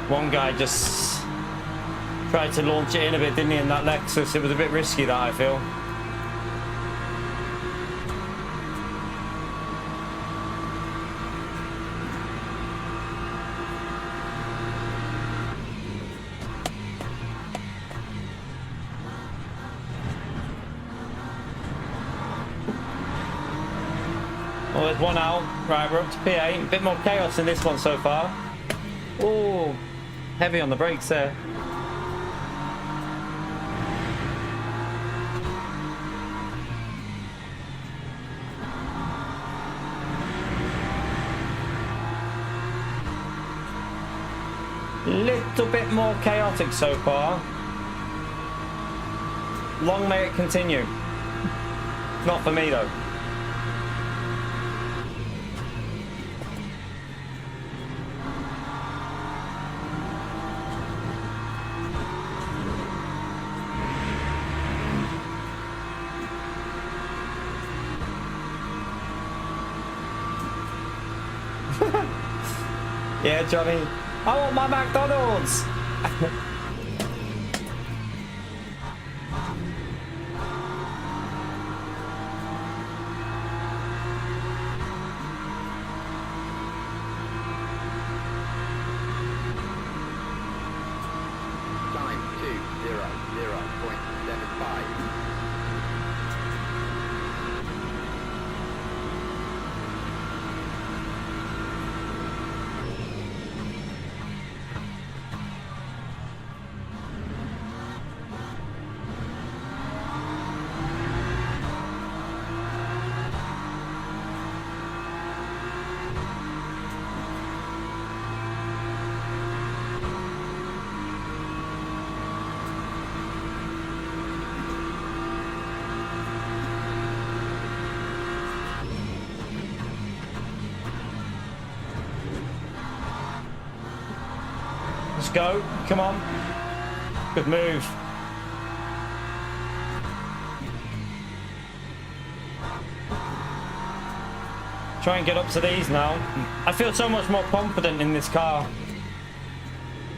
One guy just tried to launch it in a bit, didn't he, in that Lexus? It was a bit risky, that, I feel. Well, there's one out. Right, we're up to P8. A bit more chaos in this one so far. Oh, heavy on the brakes there. Little bit more chaotic so far. Long may it continue. Not for me though. Yeah, Johnny. I want my McDonald's. Time 2:00.75. Let's go. Come on. Good move. Try and get up to these now. I feel so much more confident in this car.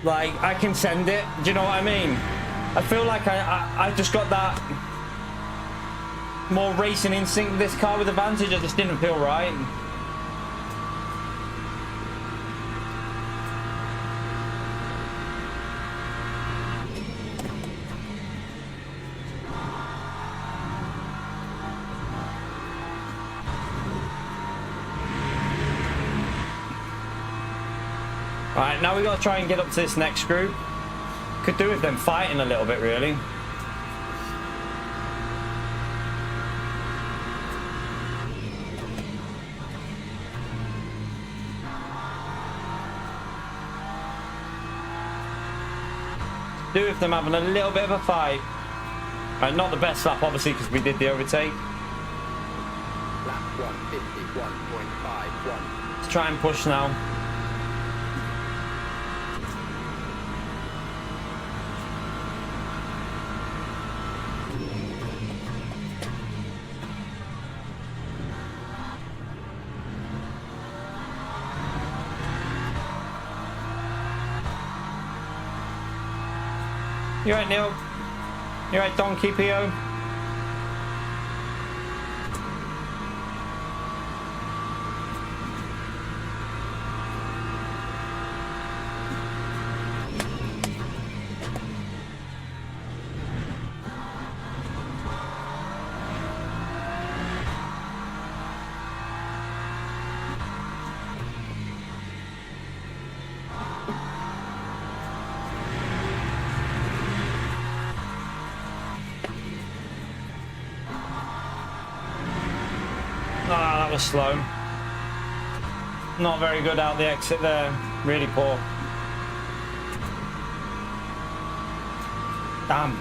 Like, I can send it. Do you know what I mean? I feel like I just got that more racing instinct with this car with Advantage. I just didn't feel right. Alright, now we got to try and get up to this next group. Could do with them fighting a little bit, really. Two of them having a little bit of a fight. Not the best lap, obviously, because we did the overtake. Lap 151.51. Let's try and push now. You right, Neil? You right, Donkey P.O.? Ah, that was slow. Not very good out the exit there. Really poor. Damn.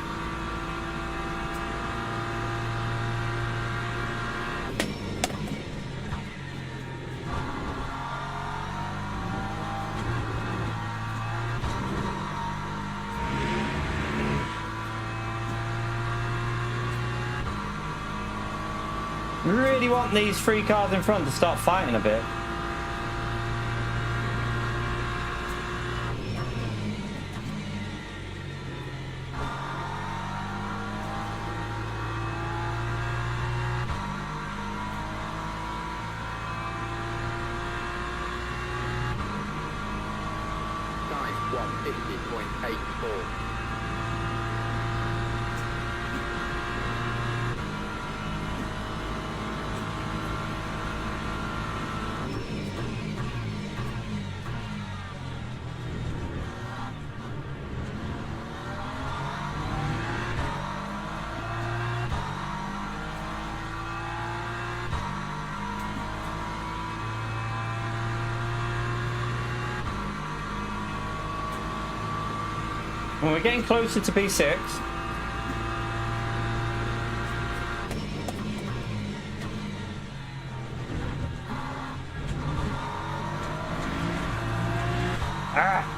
Really want these three cars in front to start fighting a bit. Time 150.84. Well, we're getting closer to P6. Ah!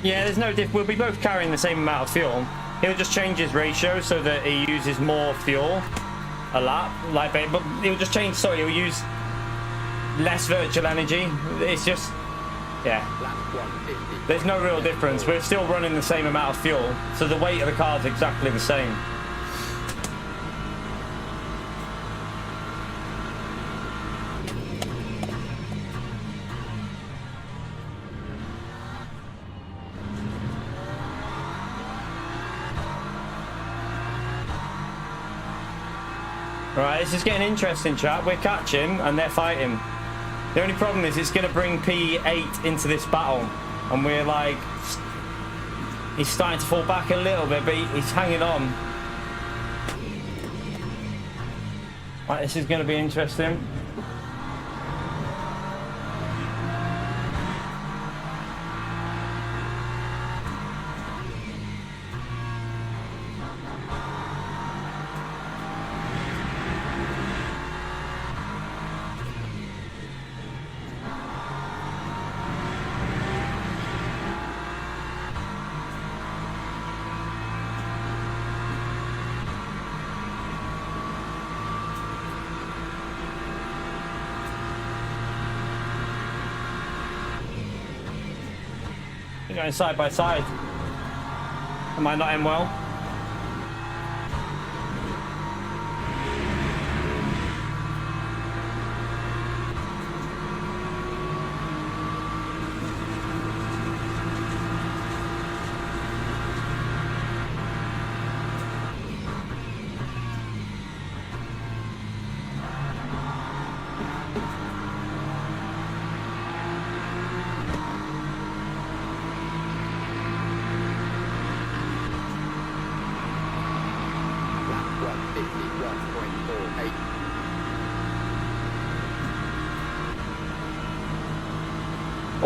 Yeah, there's no diff. We'll be both carrying the same amount of fuel. He'll just change his ratio so that he uses more fuel a lap. Like, but he'll just change. Sorry, he'll use less virtual energy. It's just, yeah. There's no real difference. We're still running the same amount of fuel, so the weight of the car is exactly the same. Right, this is getting interesting, chat. We're catching and they're fighting. The only problem is it's going to bring P8 into this battle. And we're like... He's starting to fall back a little bit, but he's hanging on. Right, this is going to be interesting. We're going side by side. Am I not in well?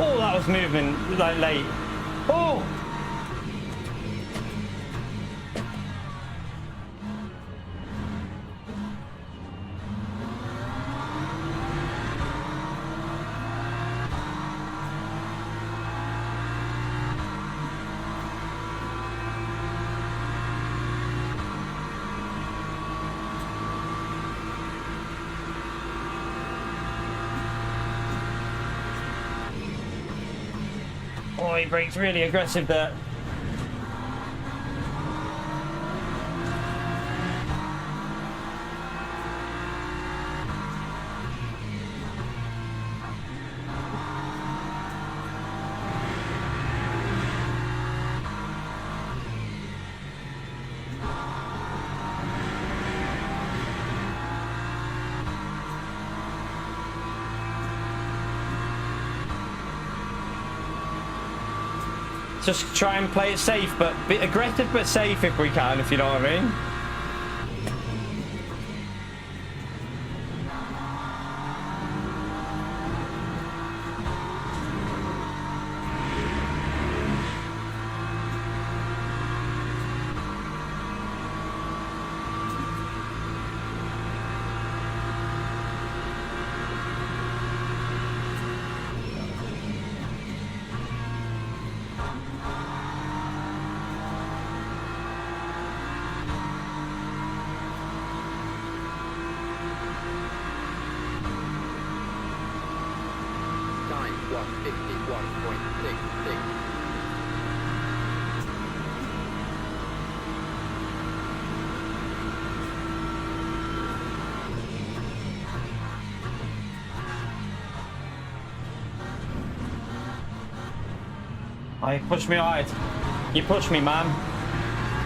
Oh, that was moving like late. Oh! Oh, he brakes really aggressive there. Just try and play it safe, but be aggressive but safe if we can, if you know what I mean. Time 151.66. Oh, he pushed me wide. You pushed me, man.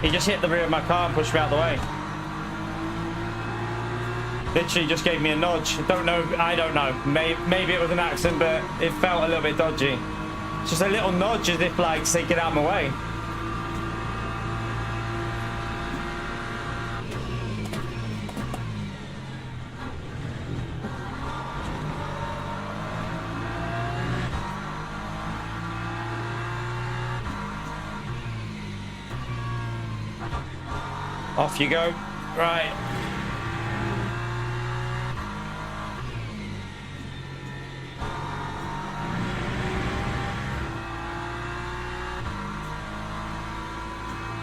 He just hit the rear of my car and pushed me out of the way. Literally just gave me a nudge. I don't know. Maybe it was an accident, but it felt a little bit dodgy. It's just a little nudge as if like, say, get out of my way. Off you go. Right.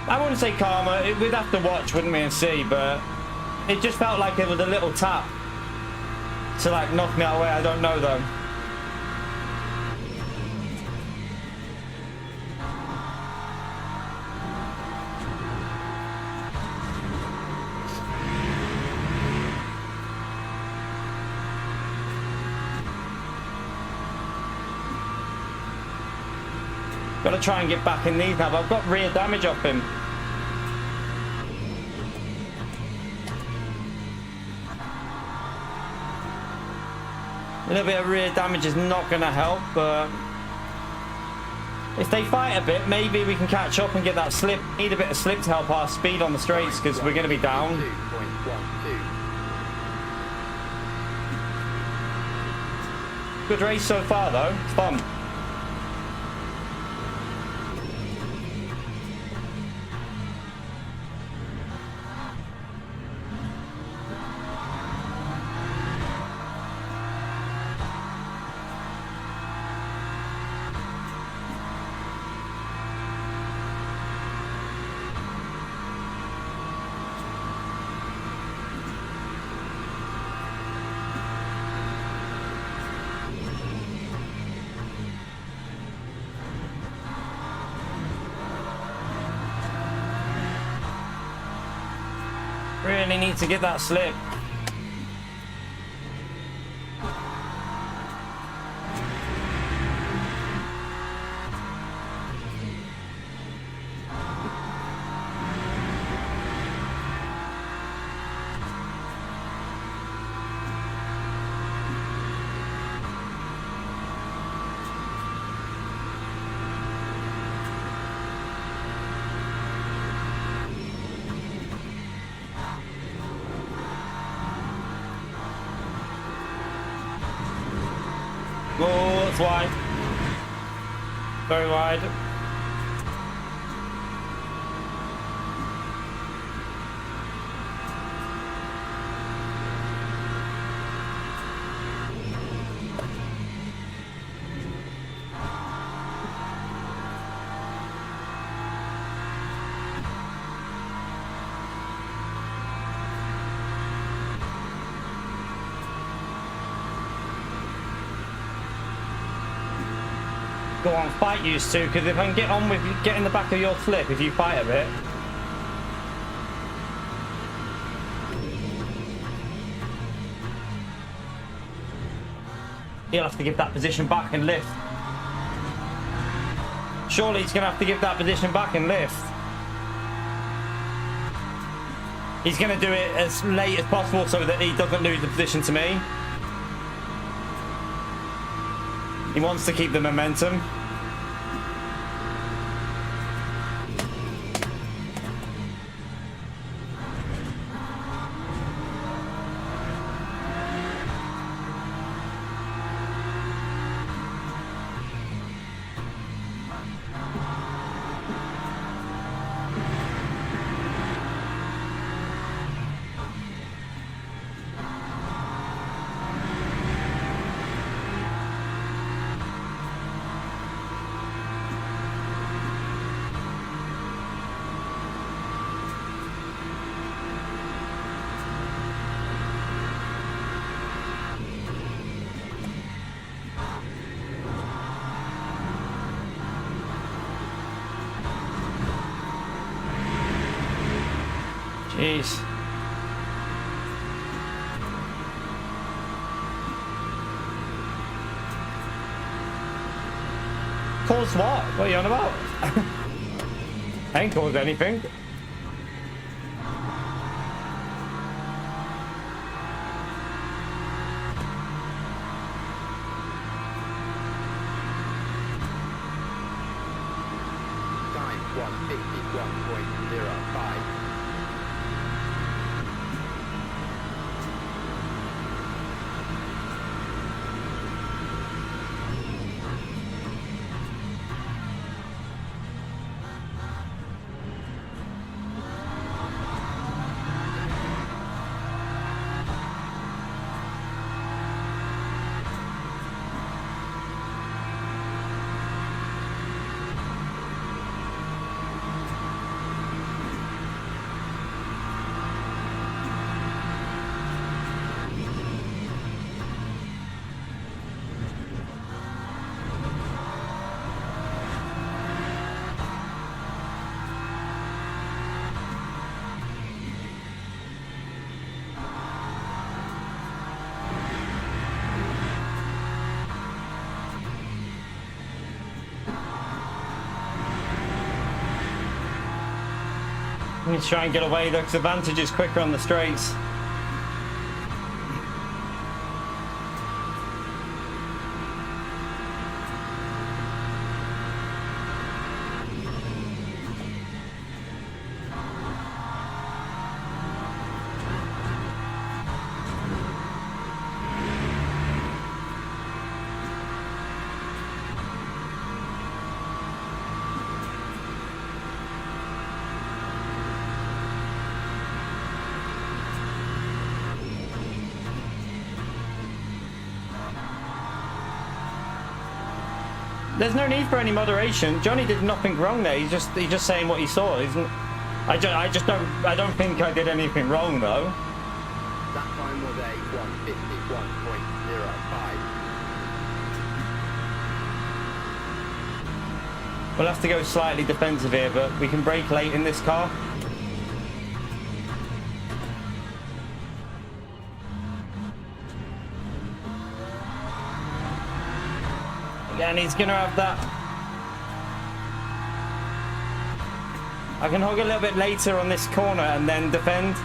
I wouldn't say karma. We'd have to watch, wouldn't we, and see, but it just felt like it was a little tap to like knock me out of the way. I don't know though. Got to try and get back in these now, but I've got rear damage off him. A little bit of rear damage is not going to help, but if they fight a bit, maybe we can catch up and get that slip. Need a bit of slip to help our speed on the straights because we're going to be down. 2.12. Good race so far, though. It's fun. really need to get that slip. Oh, it's wide. Very wide. Go on, fight you two, because if I can get on with getting the back of your flip, if you fight a bit. He'll have to give that position back and lift. Surely he's going to have to give that position back and lift. He's going to do it as late as possible so that he doesn't lose the position to me. He wants to keep the momentum. Jeez. Caused what? What are you on about? I ain't caused anything. Time 151.05. I need to try and get away though, because advantage is quicker on the straights. There's no need for any moderation. Johnny did nothing wrong there. He's just saying what he saw. I don't think I did anything wrong though. That time was a 151.05. We'll have to go slightly defensive here, but we can brake late in this car. Again, he's going to have that. I can hug a little bit later on this corner and then defend.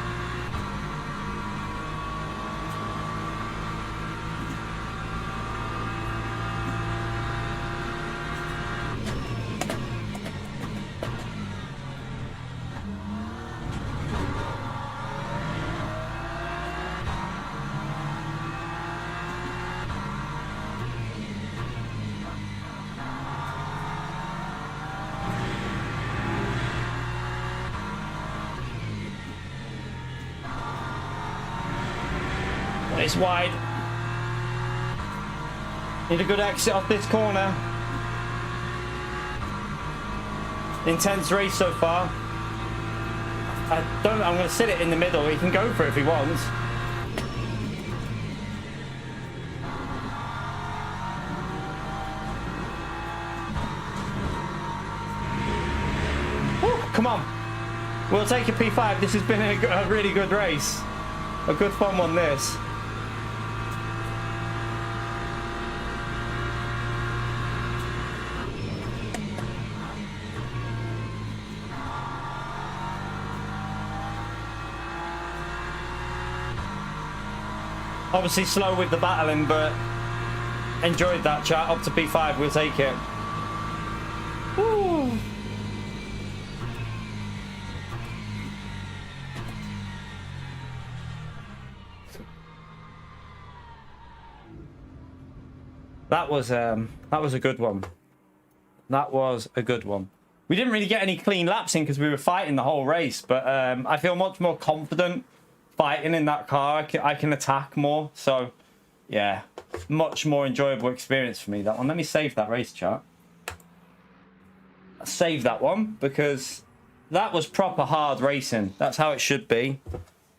It's wide. Need a good exit off this corner. Intense race so far. I'm going to sit it in the middle. He can go for it if he wants. Woo, come on. We'll take a P5. This has been a really good race. A good fun one, this. Obviously slow with the battling, but enjoyed that chat. Up to P5, we'll take it. Woo. That was a good one. That was a good one. We didn't really get any clean laps in because we were fighting the whole race, but I feel much more confident fighting in that car. I can attack more, so yeah, much more enjoyable experience for me, that one. Let me save that race, chat. Save that one because that was proper hard racing. That's how it should be.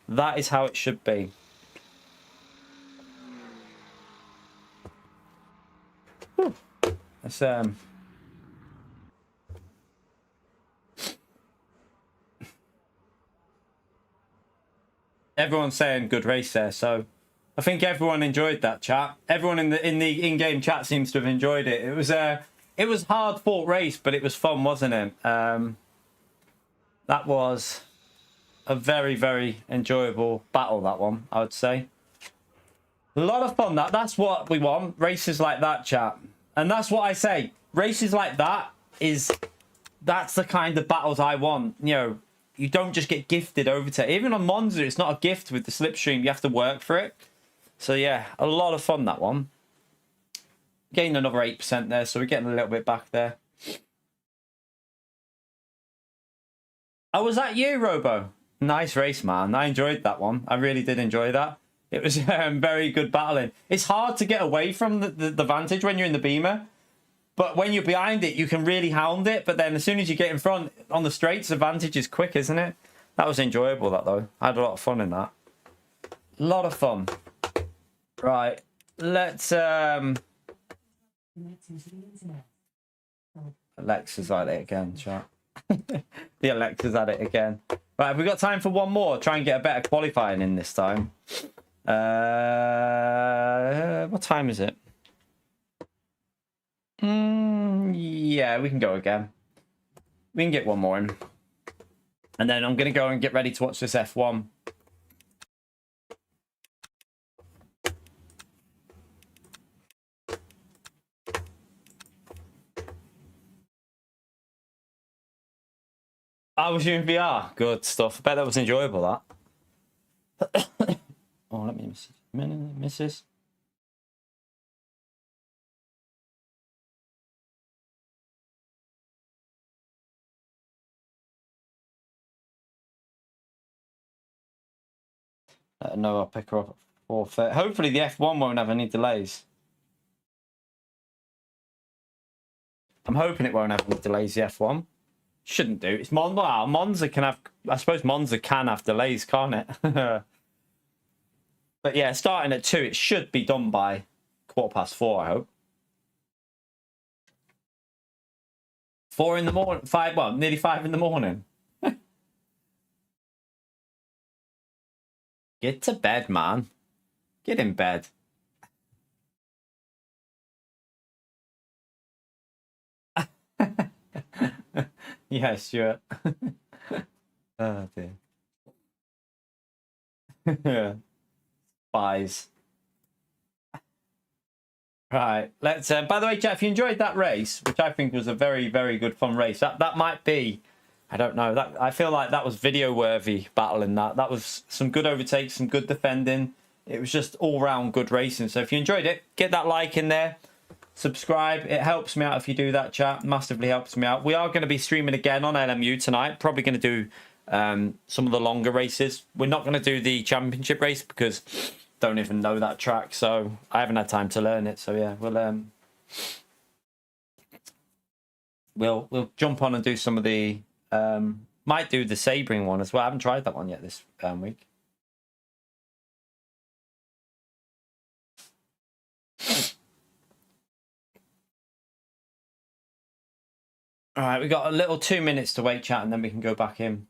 That is how it should be. Whew. That's everyone's saying good race there, so I think everyone enjoyed that, chat. Everyone in the in-game chat seems to have enjoyed it. It was hard fought race, but it was fun, wasn't it? That was a very, very enjoyable battle, that one, I would say. A lot of fun. That's what we want. Races like that, chat. And that's what I say. Races like that that's the kind of battles I want. You know, you don't just get gifted over to it. Even on Monza, it's not a gift with the slipstream. You have to work for it. So, yeah, a lot of fun, that one. Gained another 8% there, so we're getting a little bit back there. Oh, was that you, Robo? Nice race, man. I enjoyed that one. I really did enjoy that. It was very good battling. It's hard to get away from the vantage when you're in the Beamer. But when you're behind it, you can really hound it. But then as soon as you get in front on the straights, the vantage is quick, isn't it? That was enjoyable, that, though. I had a lot of fun in that. A lot of fun. Right. Let's... Alexa's at it again, chat. The Alexa's at it again. Right, have we got time for one more? Try and get a better qualifying in this time. What time is it? Yeah, we can go again. We can get one more in. And then I'm going to go and get ready to watch this F1. I was in VR. Good stuff. I bet that was enjoyable, that. Oh, let me miss this. No, I'll pick her up at 4:30. Hopefully the F1 won't have any delays. I'm hoping it won't have any delays, the F1. Shouldn't do. It's Monza can have... I suppose Monza can have delays, can't it? But yeah, starting at 2, it should be done by 4:15, I hope. 4 in the morning. 5, well, nearly 5 in the morning. Get to bed, man. Get in bed. Yeah, Stuart. Oh dear. Yeah. Spies. Right, let's. By the way, chat, if you enjoyed that race, which I think was a very, very good fun race, that might be, I don't know, that I feel like that was video worthy battle in that. That was some good overtakes, some good defending. It was just all round good racing. So if you enjoyed it, get that like in there, subscribe. It helps me out if you do that, chat. Massively helps me out. We are going to be streaming again on LMU tonight. Probably going to do some of the longer races. We're not going to do the championship race because don't even know that track, so I haven't had time to learn it. So yeah, we'll jump on and do some of the might do the Sabring one as well. I haven't tried that one yet this week. All right, we got a little 2 minutes to wait, chat, and then we can go back in.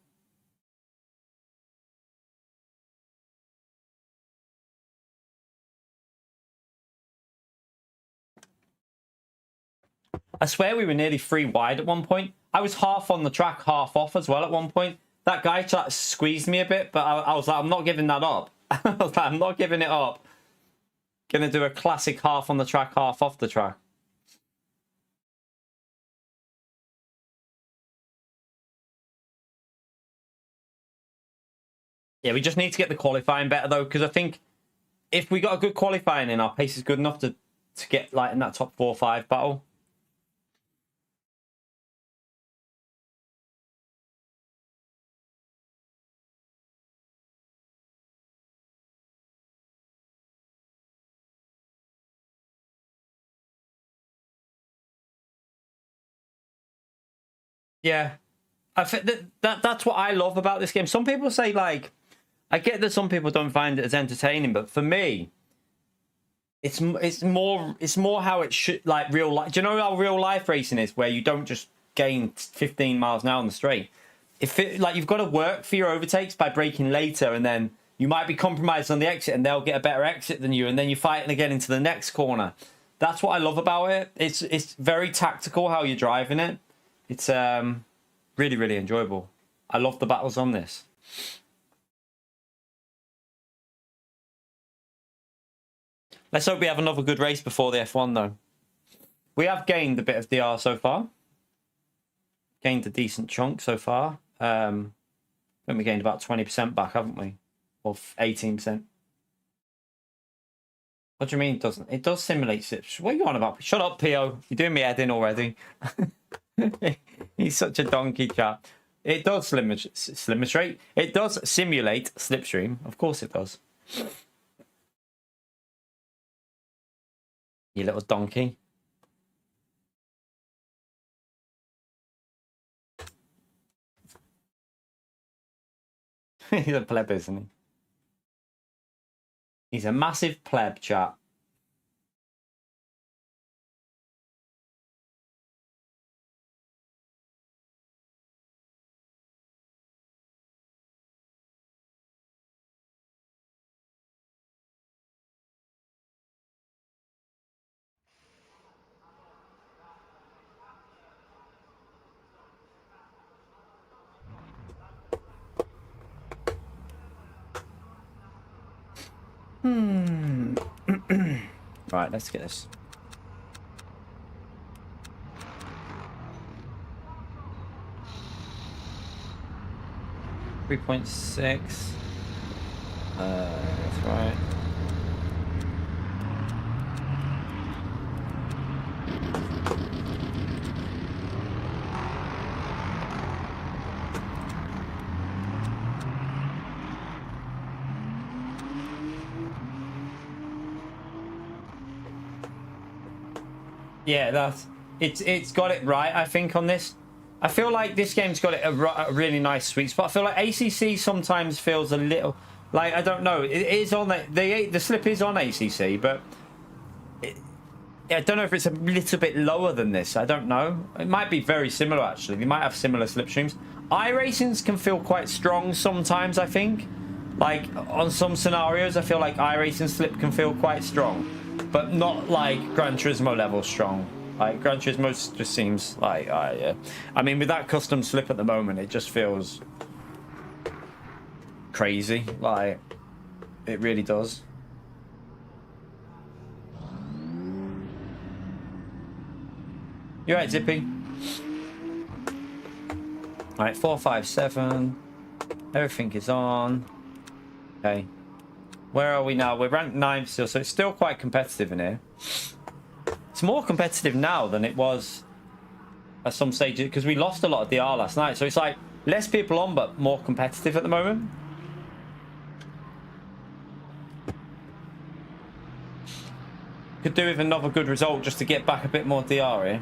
I swear we were nearly 3 wide at one point. I was half on the track, half off as well at one point. That guy squeezed me a bit, but I was like, I'm not giving that up. I was like, I'm not giving it up. Gonna do a classic half on the track, half off the track. Yeah, we just need to get the qualifying better though, because I think if we got a good qualifying in, our pace is good enough to get like in that top 4 or 5 battle. Yeah, I think that's what I love about this game. Some people say, like, I get that some people don't find it as entertaining, but for me, it's more how it should, like, real life. Do you know how real life racing is, where you don't just gain 15 miles an hour on the straight? Like, you've got to work for your overtakes by braking later, and then you might be compromised on the exit, and they'll get a better exit than you, and then you're fighting again into the next corner. That's what I love about it. It's very tactical how you're driving it. It's really, really enjoyable. I love the battles on this. Let's hope we have another good race before the F1, though. We have gained a bit of DR so far. Gained a decent chunk so far. I think we gained about 20% back, haven't we? Or 18%. What do you mean it doesn't? It does simulate slips. What are you on about? Shut up, Pio. You're doing me head in already. He's such a donkey, chat. It does slimstrate. It does simulate slipstream. Of course it does. You little donkey. He's a pleb, isn't he? He's a massive pleb, chat. Right, let's get this. .6. That's right. Yeah, it's got it right, I think, on this. I feel like this game's got it a really nice sweet spot. I feel like ACC sometimes feels a little like, I don't know, it is on the slip is on ACC, but I don't know if it's a little bit lower than this. I don't know. It might be very similar, actually. They might have similar slipstreams. iRacings can feel quite strong sometimes, I think. Like, on some scenarios, I feel like iRacing slip can feel quite strong, but not like Gran Turismo level strong. Like Gran Turismo just seems like, yeah. I mean, with that custom slip at the moment, it just feels crazy. Like, it really does. You right, Zippy? All right, 457. Everything is on. Okay. Where are we now? We're ranked 9th still, so it's still quite competitive in here. It's more competitive now than it was at some stages, because we lost a lot of DR last night. So it's like less people on, but more competitive at the moment. Could do with another good result just to get back a bit more DR here.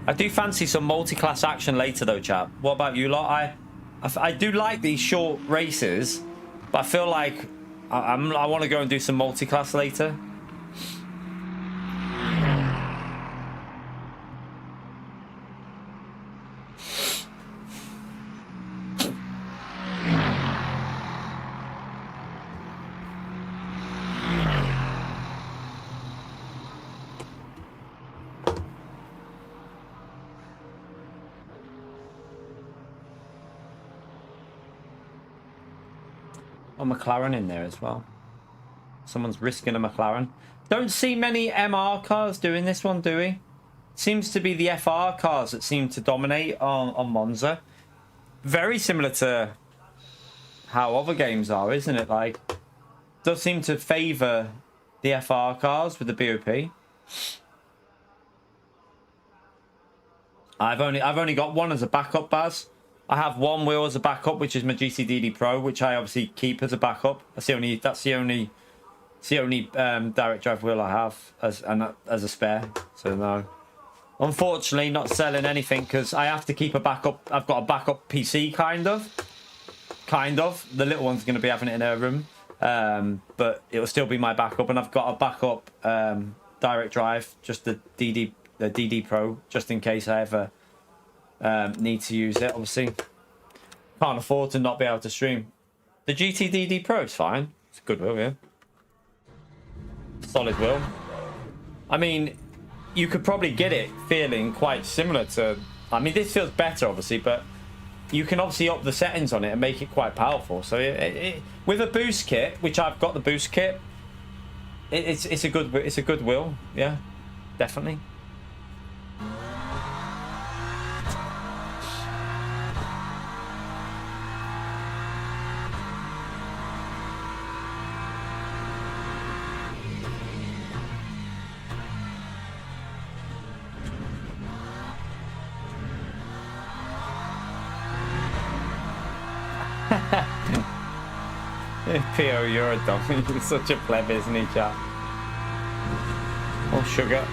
I do fancy some multi-class action later though, chap. What about you lot? I do like these short races, but I feel like I want to go and do some multi-class later. A McLaren in there as well. Someone's risking a McLaren. Don't see many MR cars doing this one, do we? Seems to be the FR cars that seem to dominate on Monza. Very similar to how other games are, isn't it? Like, does seem to favour the FR cars with the BOP. I've only got one as a backup, Baz. I have one wheel as a backup, which is my GCDD Pro, which I obviously keep as a backup. That's the only direct drive wheel I have as a spare. So no, unfortunately, not selling anything because I have to keep a backup. I've got a backup PC, kind of. The little one's going to be having it in her room, but it will still be my backup. And I've got a backup direct drive, just the DD Pro, just in case I ever need to use it. Obviously can't afford to not be able to stream. The GTDD Pro is fine. It's a good wheel, yeah. Solid wheel. I mean, you could probably get it feeling quite similar to, I mean, this feels better obviously, but you can obviously up the settings on it and make it quite powerful. So with a boost kit, which I've got the boost kit, it's a good wheel, yeah, definitely. P.O. you're a dummy. He's such a pleb, isn't he, chap? Oh, sugar.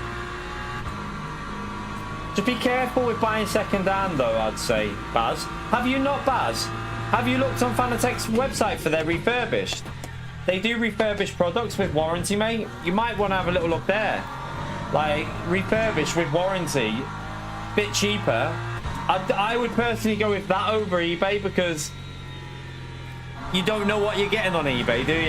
Just be careful with buying second hand, though, I'd say, Baz. Have you not, Baz? Have you looked on Fanatec's website for their refurbished? They do refurbished products with warranty, mate. You might want to have a little look there. Like, refurbished with warranty, bit cheaper. I would personally go with that over eBay because you don't know what you're getting on eBay, do you?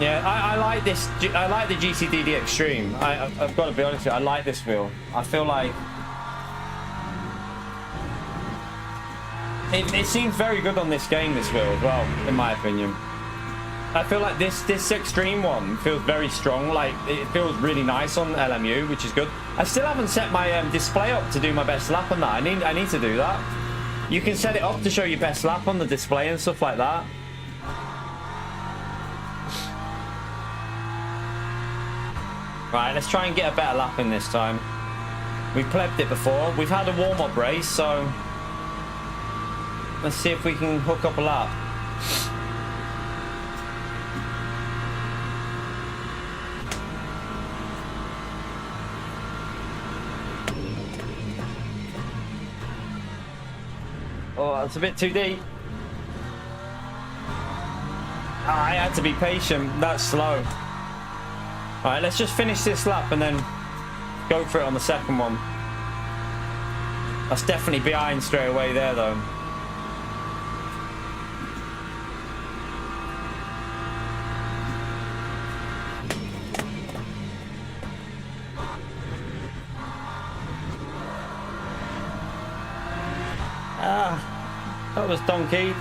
Yeah, I like this. I like the GCDD Extreme. I've got to be honest with you, I like this wheel. I feel like it seems very good on this game, this wheel as well, in my opinion. I feel like this Extreme one feels very strong. Like, it feels really nice on LMU, which is good. I still haven't set my display up to do my best lap on that. I need to do that. You can set it up to show your best lap on the display and stuff like that. Right, let's try and get a better lap in this time. We've plebbed it before. We've had a warm-up race, so let's see if we can hook up a lap. Oh, that's a bit too deep. I had to be patient. That's slow. All right, let's just finish this lap and then go for it on the second one. That's definitely behind straight away there, though. Ah, that was donkey.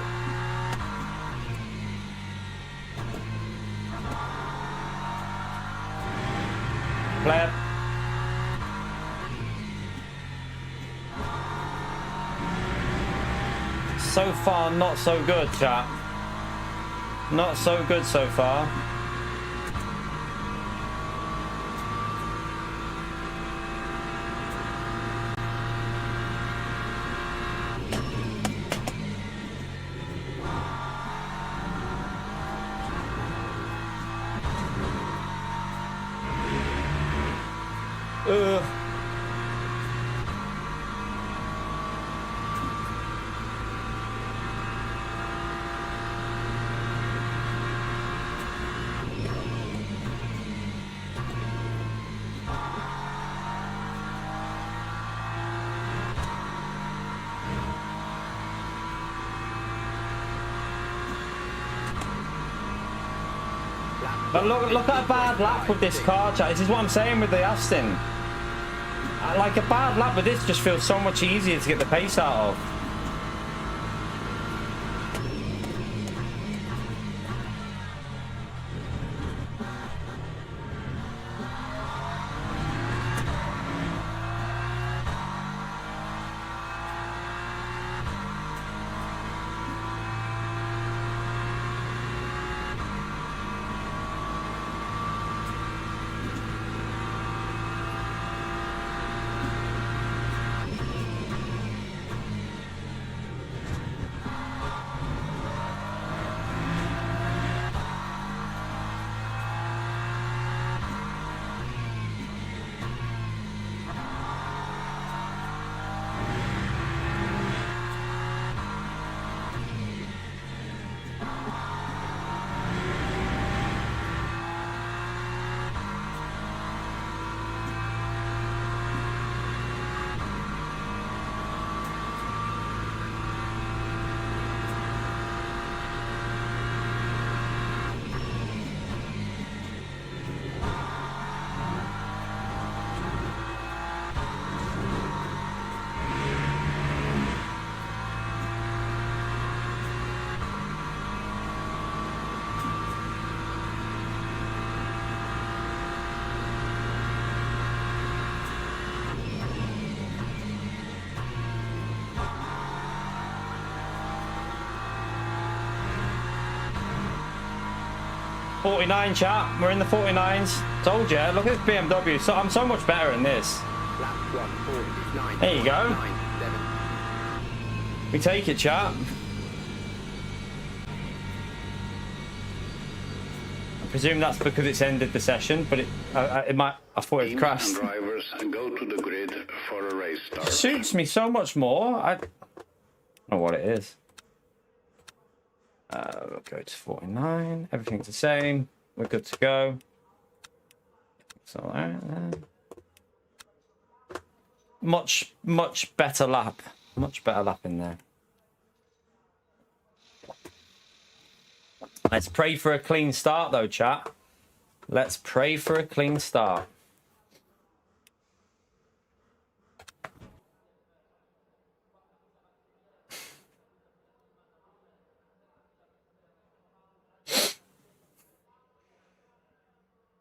Player. So far, not so good, chat. Not so good so far. Ugh. But look at a bad lap with this car, chat. This is what I'm saying with the Aston. Like a bad lap with this just feels so much easier to get the pace out of. .49 chat, we're in the 49s. Told you, look at this BMW. So I'm so much better in this. There you go. We take it, chat. I presume that's because it's ended the session, but it might. I thought it crashed. Drivers go to the grid for a race start. Suits me so much more. I don't know what it is. We'll go to 49. Everything's the same. We're good to go. So much better lap. Much better lap in there. Let's pray for a clean start, though, chat. Let's pray for a clean start.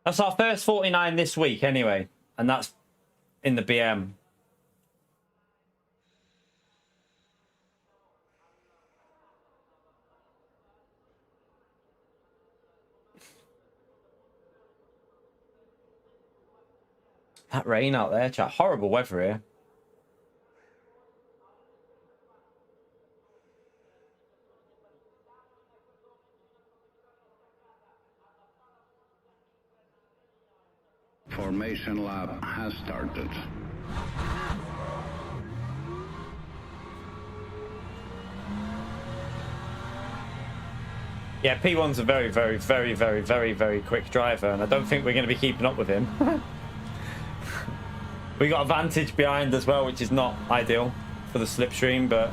That's our first 49 this week, anyway. And that's in the BM. That rain out there, chat. Horrible weather here. Formation lap has started. Yeah, P1's a very, very, very, very, very, very quick driver, and I don't think we're going to be keeping up with him. We got a Vantage behind as well, which is not ideal for the slipstream, but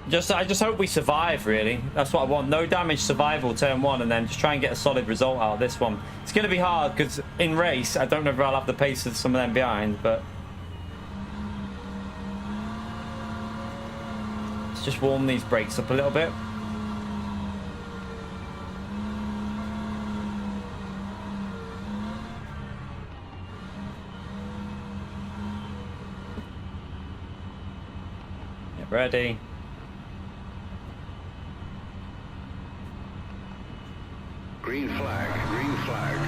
I just hope we survive, really. That's what I want. No damage, survival, turn one, and then just try and get a solid result out of this one. It's going to be hard, because in race, I don't know if I'll have the pace of some of them behind, but let's just warm these brakes up a little bit. Get ready. Green flag, green flag.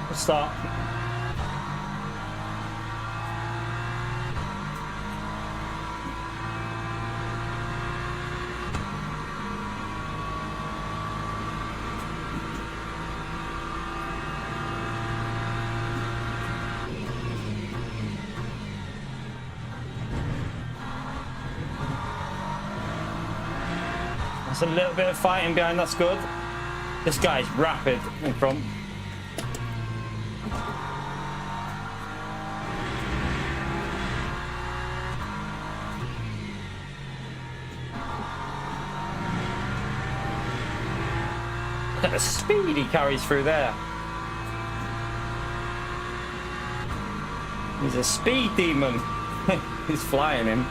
Let's start. There's a little bit of fighting behind, that's good. This guy's rapid in front. Look at the speed he carries through there. He's a speed demon. He's flying him.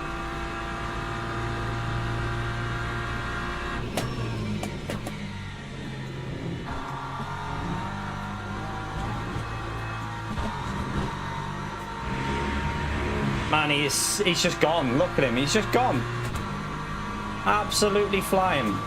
Man, he's just gone. Look at him. He's just gone. Absolutely flying.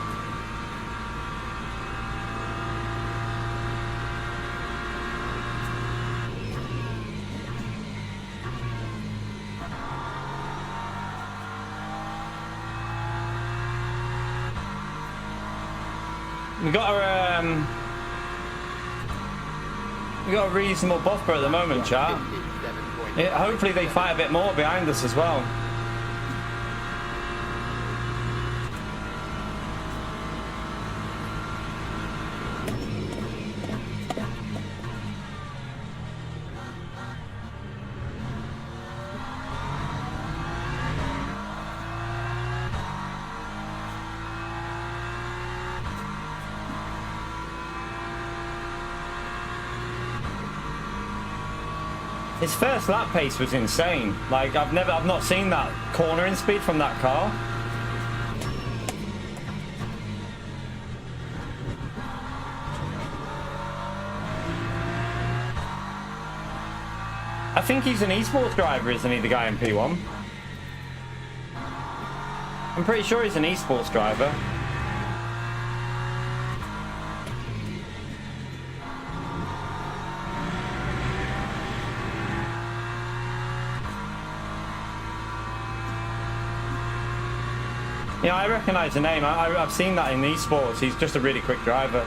We got a reasonable buffer at the moment, chat. Hopefully they fight a bit more behind us as well. His first lap pace was insane. Like I've not seen that cornering speed from that car. I think he's an esports driver, isn't he, the guy in P1? I'm pretty sure he's an esports driver. Yeah, I recognise the name. I've seen that in esports. He's just a really quick driver.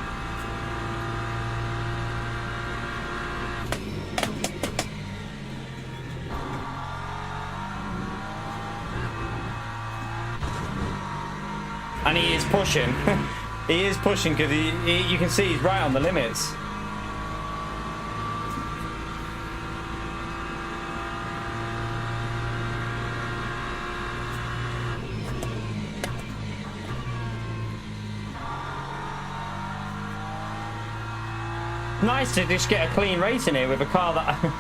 And he is pushing. He is pushing because you can see he's right on the limits. Nice to just get a clean race in here with a car that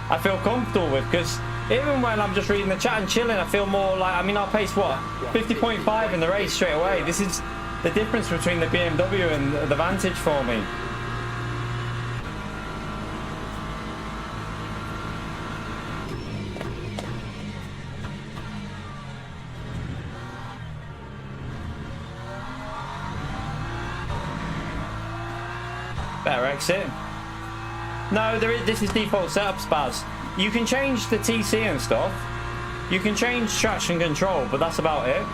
I feel comfortable with, because even when I'm just reading the chat and chilling, I feel more like, I mean, I'll pace what? 50.5 in the race straight away. This is the difference between the BMW and the Vantage for me. Better exit. No, there is. This is default setup, Spaz. You can change the TC and stuff. You can change traction control, but that's about it.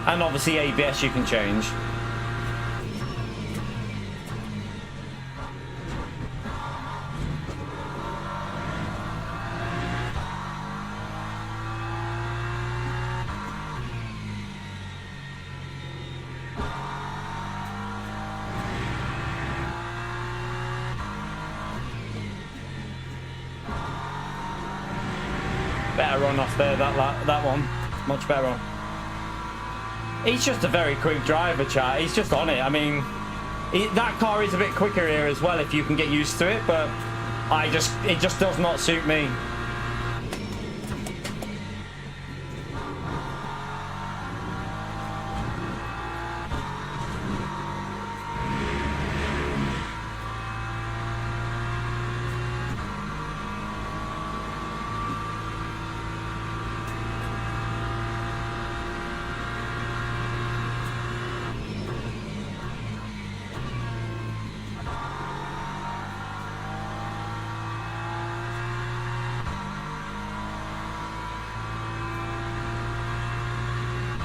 And obviously ABS you can change. Better run off there, that one. Much better on. He's just a very quick driver, chat. He's just on it. I mean, that car is a bit quicker here as well if you can get used to it, but it just does not suit me.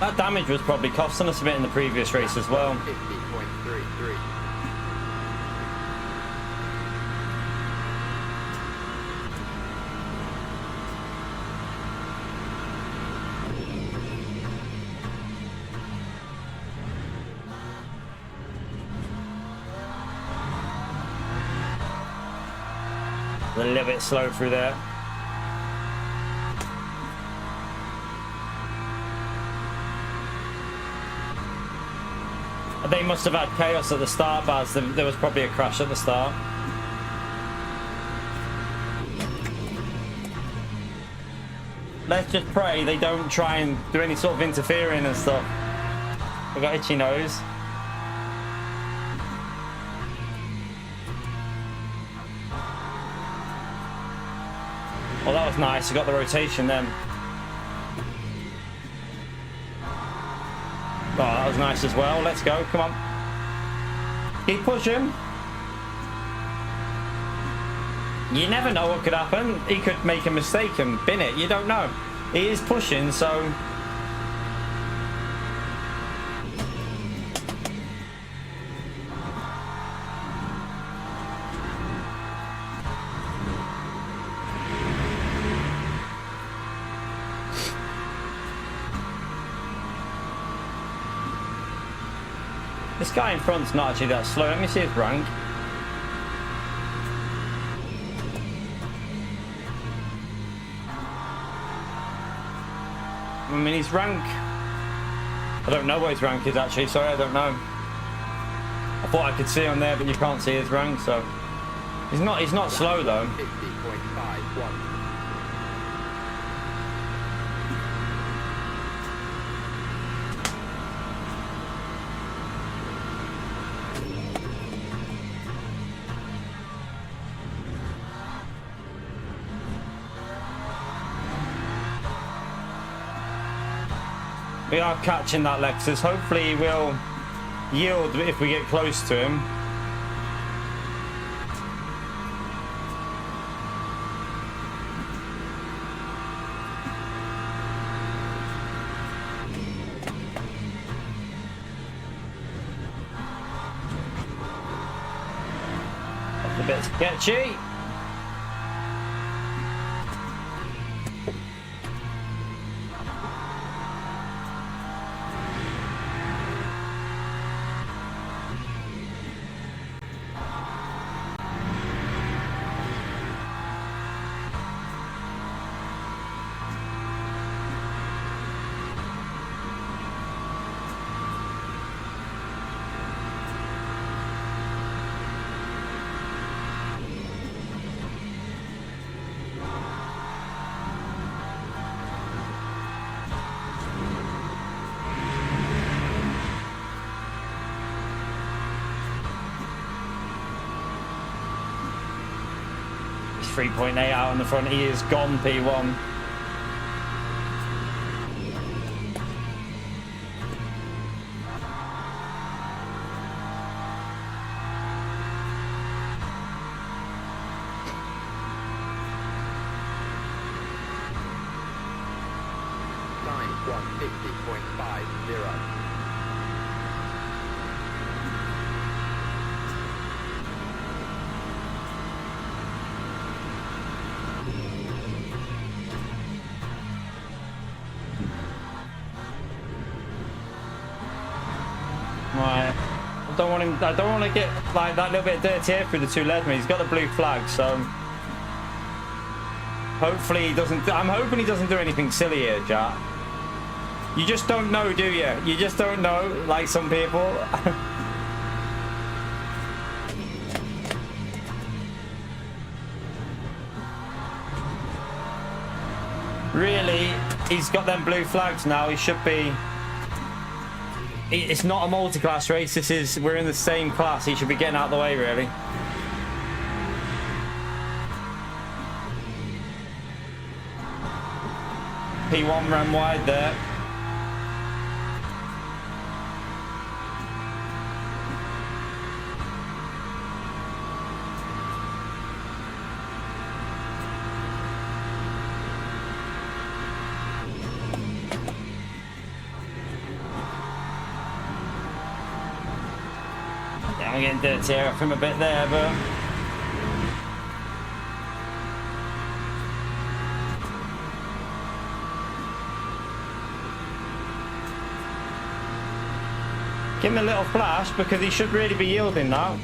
That damage was probably costing us a bit in the previous race as well. 50.33. A little bit slow through there. They must have had chaos at the start, Baz. There was probably a crash at the start. Let's just pray they don't try and do any sort of interfering and stuff. I've got itchy nose. Well, that was nice. I got the rotation then. Oh, that was nice as well. Let's go. Come on. Keep pushing. You never know what could happen. He could make a mistake and bin it. You don't know. He is pushing, so... This guy in front's not actually that slow. Let me see his rank. I mean, his rank... I don't know what his rank is actually. Sorry, I don't know. I thought I could see on there, but you can't see his rank, so... He's not slow, though. 50.51. We are catching that Lexus. Hopefully he will yield if we get close to him. That's a bit sketchy. He's 3.8 out on the front. He is gone P1. 150.50. Right. I don't want him. I don't want to get like that little bit of dirty air through the two legs. He's got the blue flag, so hopefully he doesn't. I'm hoping he doesn't do anything silly here, Jack. You just don't know, do you? You just don't know, like some people. Really, he's got them blue flags now. He should be. It's not a multi-class race. This is, we're in the same class. He should be getting out of the way, really. P1 ran wide there. I'm getting dirty air off him a bit there, but give him a little flash because he should really be yielding now.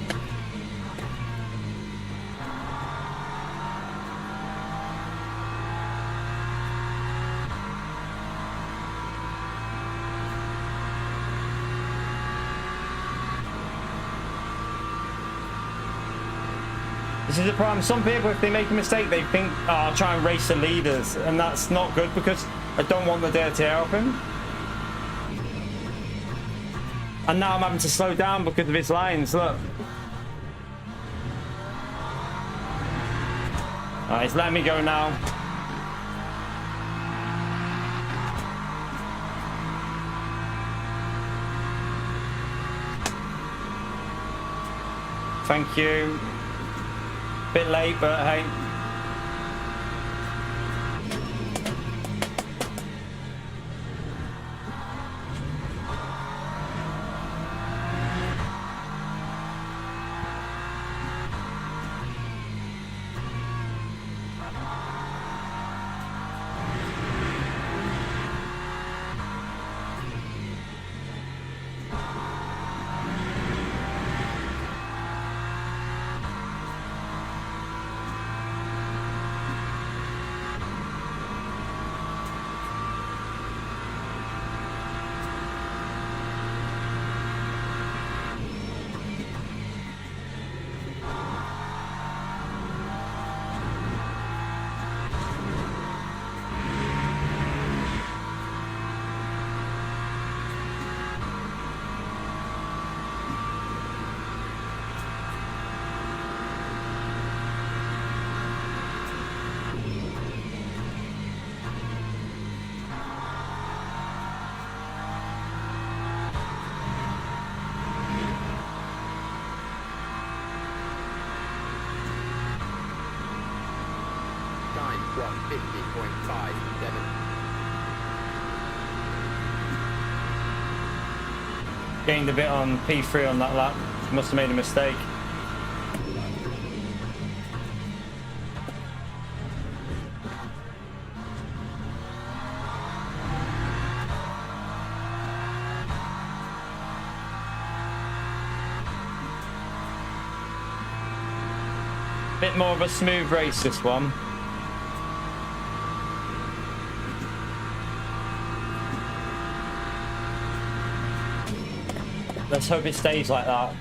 This is the problem. Some people, if they make a mistake, they think, oh, I'll try and race the leaders. And that's not good because I don't want the dirty air off him. And now I'm having to slow down because of his lines, look. Alright, he's letting me go now. Thank you. Bit late, but hey. Time 150.57. Gained a bit on P3 on that lap. Must have made a mistake. Bit more of a smooth race, this one. Let's hope it stays like that.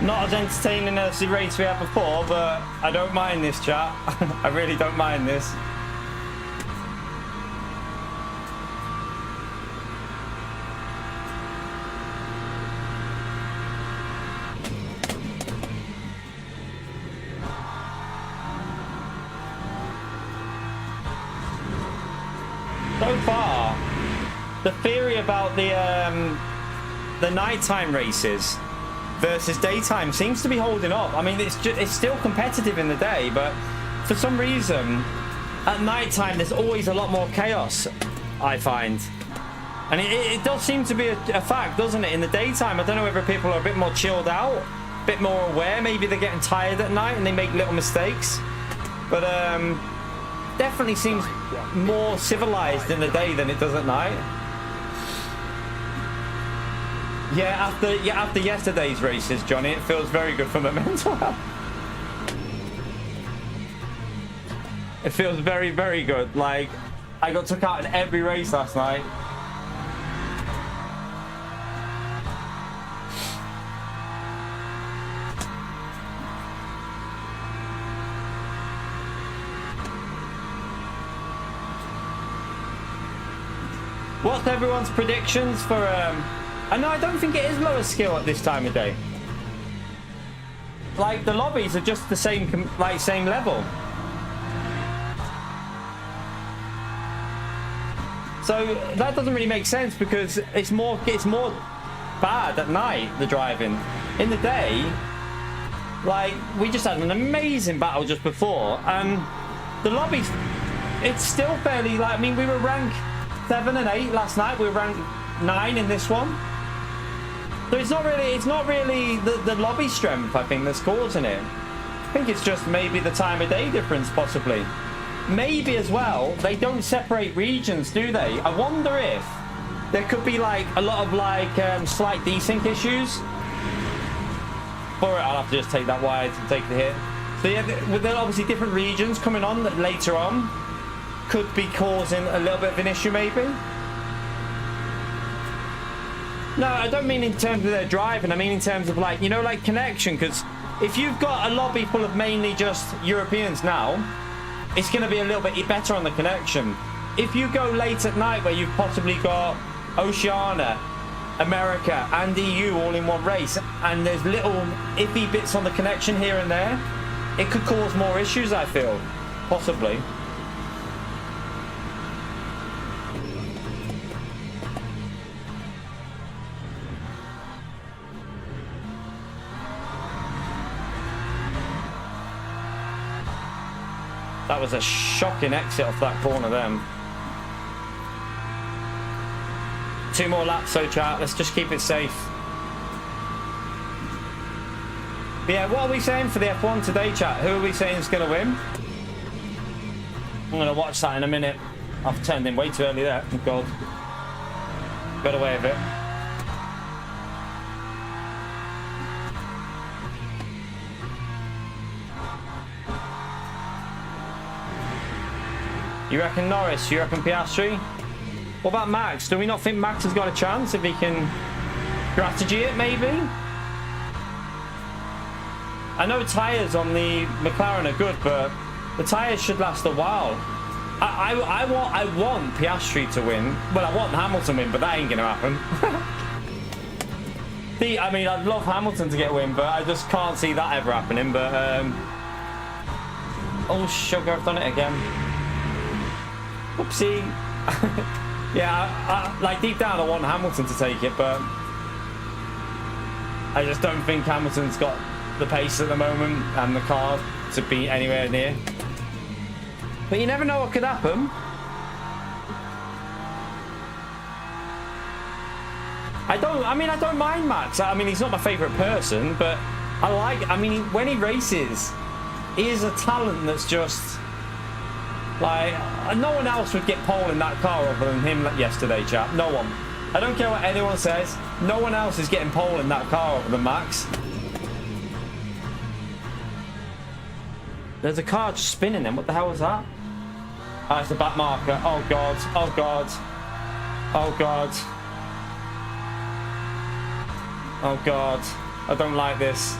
Not as entertaining as the race we had before, but I don't mind this, chat. I really don't mind this. far, the theory about the nighttime races versus daytime seems to be holding up. I mean, it's still competitive in the day, but for some reason, at nighttime, there's always a lot more chaos, I find. And it does seem to be a fact, doesn't it? In the daytime, I don't know whether people are a bit more chilled out, a bit more aware. Maybe they're getting tired at night and they make little mistakes. But definitely seems more civilized in the day than it does at night. Yeah, after yesterday's races, Johnny, it feels very good for my mental health. It feels very, very good. Like, I got took out in every race last night. What's everyone's predictions for I know I don't think it is lower skill at this time of day. Like, the lobbies are just the same same level. So that doesn't really make sense, because it's more bad at night, the driving. In the day, like, we just had an amazing battle just before, and the lobbies, it's still fairly, like, I mean, we were ranked 7 and 8 last night. We were ranked 9 in this one. So it's not really the lobby strength, I think, that's causing it. I think it's just maybe the time of day difference, possibly. Maybe as well, they don't separate regions, do they? I wonder if there could be like a lot of like slight desync issues. For it, I'll have to just take that wide and take the hit. So yeah, there are obviously different regions coming on that later on could be causing a little bit of an issue, maybe. No, I don't mean in terms of their driving. I mean in terms of, like, you know, like connection. Because if you've got a lobby full of mainly just Europeans now, it's going to be a little bit better on the connection. If you go late at night where you've possibly got Oceania, America and EU all in one race, and there's little iffy bits on the connection here and there, it could cause more issues, I feel. Possibly. That was a shocking exit off that corner then. 2 more laps, so chat. Let's just keep it safe. But yeah, what are we saying for the F1 today, chat? Who are we saying is going to win? I'm going to watch that in a minute. I've turned in way too early there. Oh, God. Got away with it. You reckon Norris? You reckon Piastri? What about Max? Do we not think Max has got a chance if he can strategy it, maybe? I know tyres on the McLaren are good, but the tyres should last a while. I want Piastri to win. Well, I want Hamilton to win, but that ain't going to happen. I mean, I'd love Hamilton to get a win, but I just can't see that ever happening. But, oh, sugar, I've done it again. Oopsie. Yeah, like deep down I want Hamilton to take it, but I just don't think Hamilton's got the pace at the moment and the car to be anywhere near. But you never know what could happen. I don't mind Max. I mean, he's not my favourite person, but I mean, when he races, he is a talent that's just... like, no one else would get pole in that car other than him yesterday, chap. No one. I don't care what anyone says. No one else is getting pole in that car other than Max. There's a car just spinning then. What the hell was that? Oh, it's the back marker. Oh, God. Oh, God. Oh, God. Oh, God. I don't like this.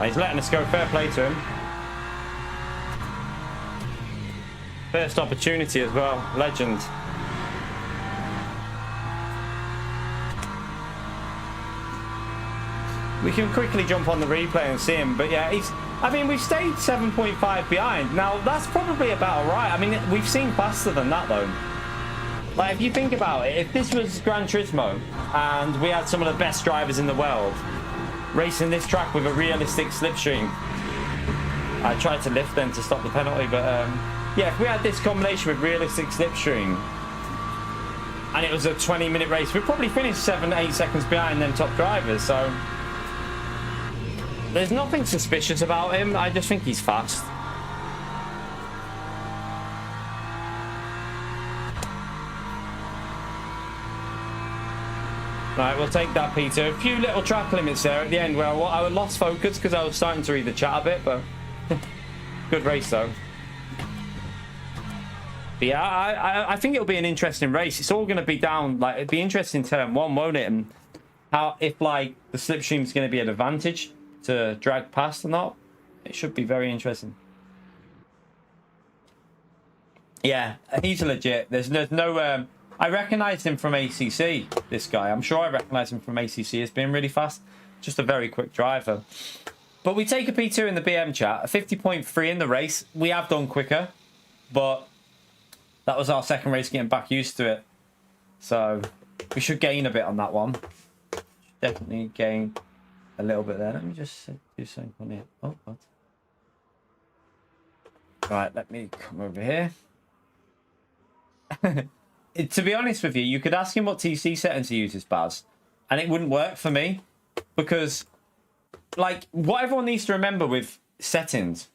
He's letting us go. Fair play to him. First opportunity as well. Legend. We can quickly jump on the replay and see him. But yeah, I mean, we've stayed 7.5 behind. Now, that's probably about right. I mean, we've seen faster than that, though. Like, if you think about it, if this was Gran Turismo and we had some of the best drivers in the world racing this track with a realistic slipstream. I tried to lift then to stop the penalty, but yeah, if we had this combination with realistic slipstream and it was a 20-minute race, we'd probably finish 7-8 seconds behind them top drivers. So there's nothing suspicious about him. I just think he's fast. Right, we'll take that, Peter. A few little track limits there at the end where I lost focus because I was starting to read the chat a bit, but good race though. But yeah, I think it'll be an interesting race. It's all going to be down, like, it'd be interesting turn one, won't it? And how, if like the slipstream is going to be an advantage to drag past or not. It should be very interesting. Yeah, he's legit. There's no I recognised him from ACC, this guy. I'm sure I recognise him from ACC as being really fast. Just a very quick driver. But we take a P2 in the BM chat. A 50.3 in the race. We have done quicker. But that was our second race getting back used to it. So we should gain a bit on that one. Definitely gain a little bit there. Let me just do something on here. Oh, what? Right, let me come over here. To be honest with you, you could ask him what TC settings he uses, Baz, and it wouldn't work for me because, like, what everyone needs to remember with settings,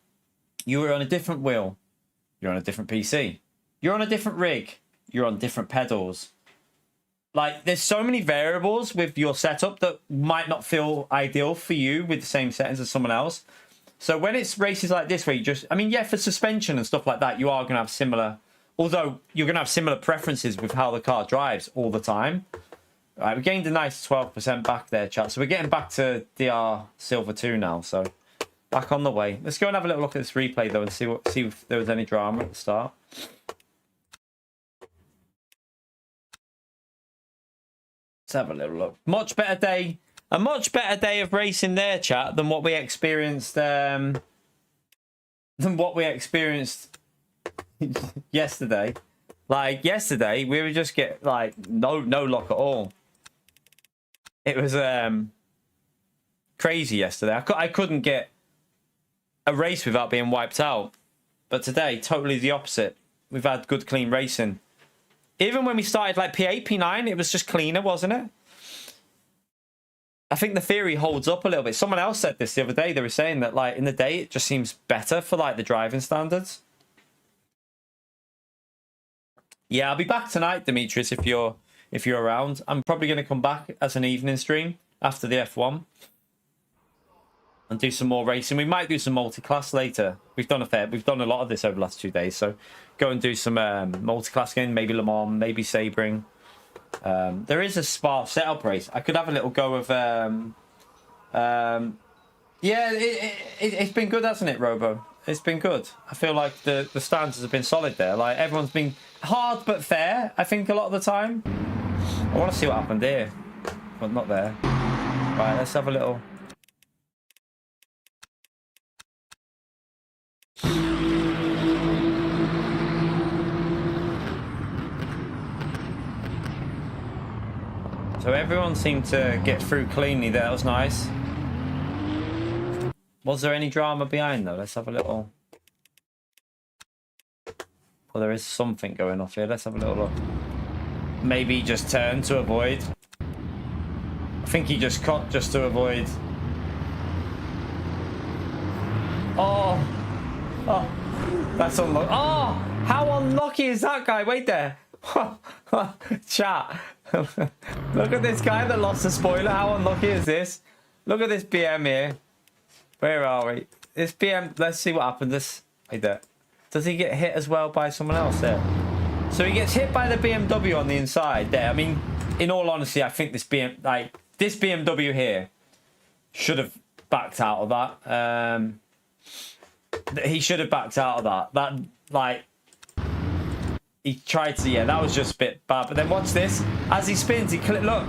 you are on a different wheel, you're on a different PC, you're on a different rig, you're on different pedals. Like, there's so many variables with your setup that might not feel ideal for you with the same settings as someone else. So when it's races like this where you just, I mean, yeah, for suspension and stuff like that, you are going to have similar. Although you're going to have similar preferences with how the car drives all the time. All right, we gained a nice 12% back there, chat. So we're getting back to DR Silver 2 now. So back on the way. Let's go and have a little look at this replay, though, and see if there was any drama at the start. Let's have a little look. Much better day. A much better day of racing there, chat, than what we experienced. Yesterday. Like yesterday we would just get like no lock at all. It was crazy yesterday. I couldn't get a race without being wiped out, but today totally the opposite. We've had good clean racing. Even when we started like P8 P9 it was just cleaner, wasn't it? I think the theory holds up a little bit. Someone else said this the other day. They were saying that like in the day it just seems better for like the driving standards. Yeah, I'll be back tonight, Demetrius, if you're around. I'm probably going to come back as an evening stream after the F1 and do some more racing. We might do some multi-class later. We've done a lot of this over the last 2 days, so go and do some multi-class game, maybe Le Mans, maybe Sebring. There is a Spa setup race. I could have a little go of yeah, it's been good, hasn't it, Robo? It's been good. I feel like the standards have been solid there. Like everyone's been hard but fair, I think, a lot of the time. I want to see what happened here. But not there. Right, let's have a little. So everyone seemed to get through cleanly there. That was nice. Was there any drama behind though? Let's have a little. Well, there is something going off here. Let's have a little look. Maybe he just turned to avoid. I think he just cut just to avoid. Oh, that's unlucky. Oh, how unlucky is that guy? Wait there. Chat. Look at this guy that lost the spoiler. How unlucky is this? Look at this BM here. Where are we? This BM, let's see what happens. This, wait there. Does he get hit as well by someone else there? So he gets hit by the BMW on the inside there. I mean, in all honesty, I think this BMW here should have backed out of that. He should have backed out of that. That, like, he tried to, yeah, that was just a bit bad. But then watch this. As he spins, look.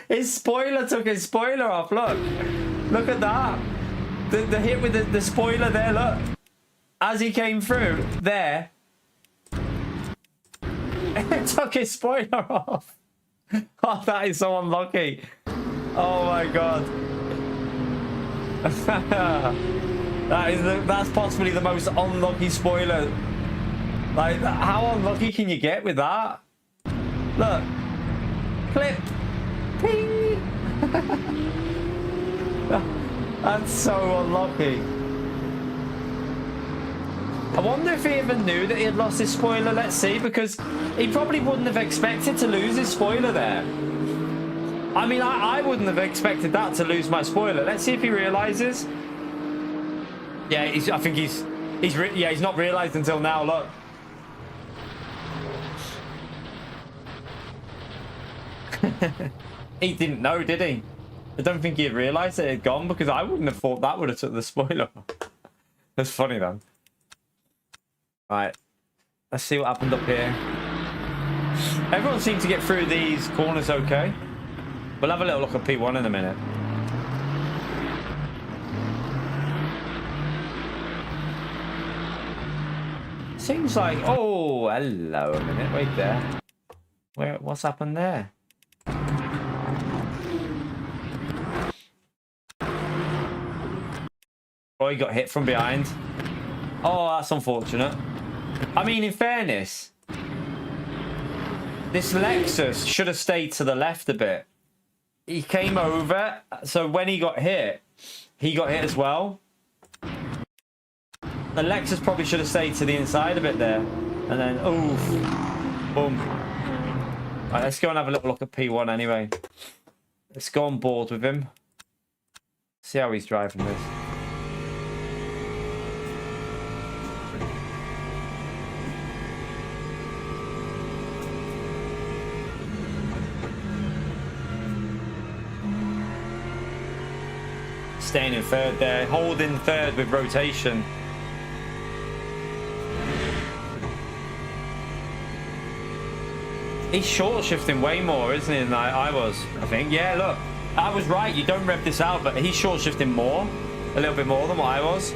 His spoiler took his spoiler off, look. Look at that. The hit with the spoiler there, look. As he came through, there. It took his spoiler off. Oh, that is so unlucky. Oh my god. That's possibly the most unlucky spoiler. Like, how unlucky can you get with that? Look. Clip. Ping. That's so unlucky. I wonder if he even knew that he had lost his spoiler. Let's see, because he probably wouldn't have expected to lose his spoiler there. I mean, I wouldn't have expected that, to lose my spoiler. Let's see if he realizes. Yeah, I think he's not realized until now. Look. He didn't know, did he? I don't think he had realized it had gone, because I wouldn't have thought that would have took the spoiler. That's funny, then. Right, let's see what happened up here. Everyone seemed to get through these corners okay. We'll have a little look at P1 in a minute. Seems like, oh, hello a minute, wait there. What's happened there? Oh, he got hit from behind. Oh, that's unfortunate. I mean, in fairness, this Lexus should have stayed to the left a bit. He came over, so when he got hit as well. The Lexus probably should have stayed to the inside a bit there. And then, oof. Boom. Right, let's go and have a little look at P1 anyway. Let's go on board with him. See how he's driving this. Staying in third there, holding third with rotation. He's short shifting way more, isn't he, than I was, I think. Yeah, look, I was right. You don't rev this out, but he's short shifting more, a little bit more than what I was.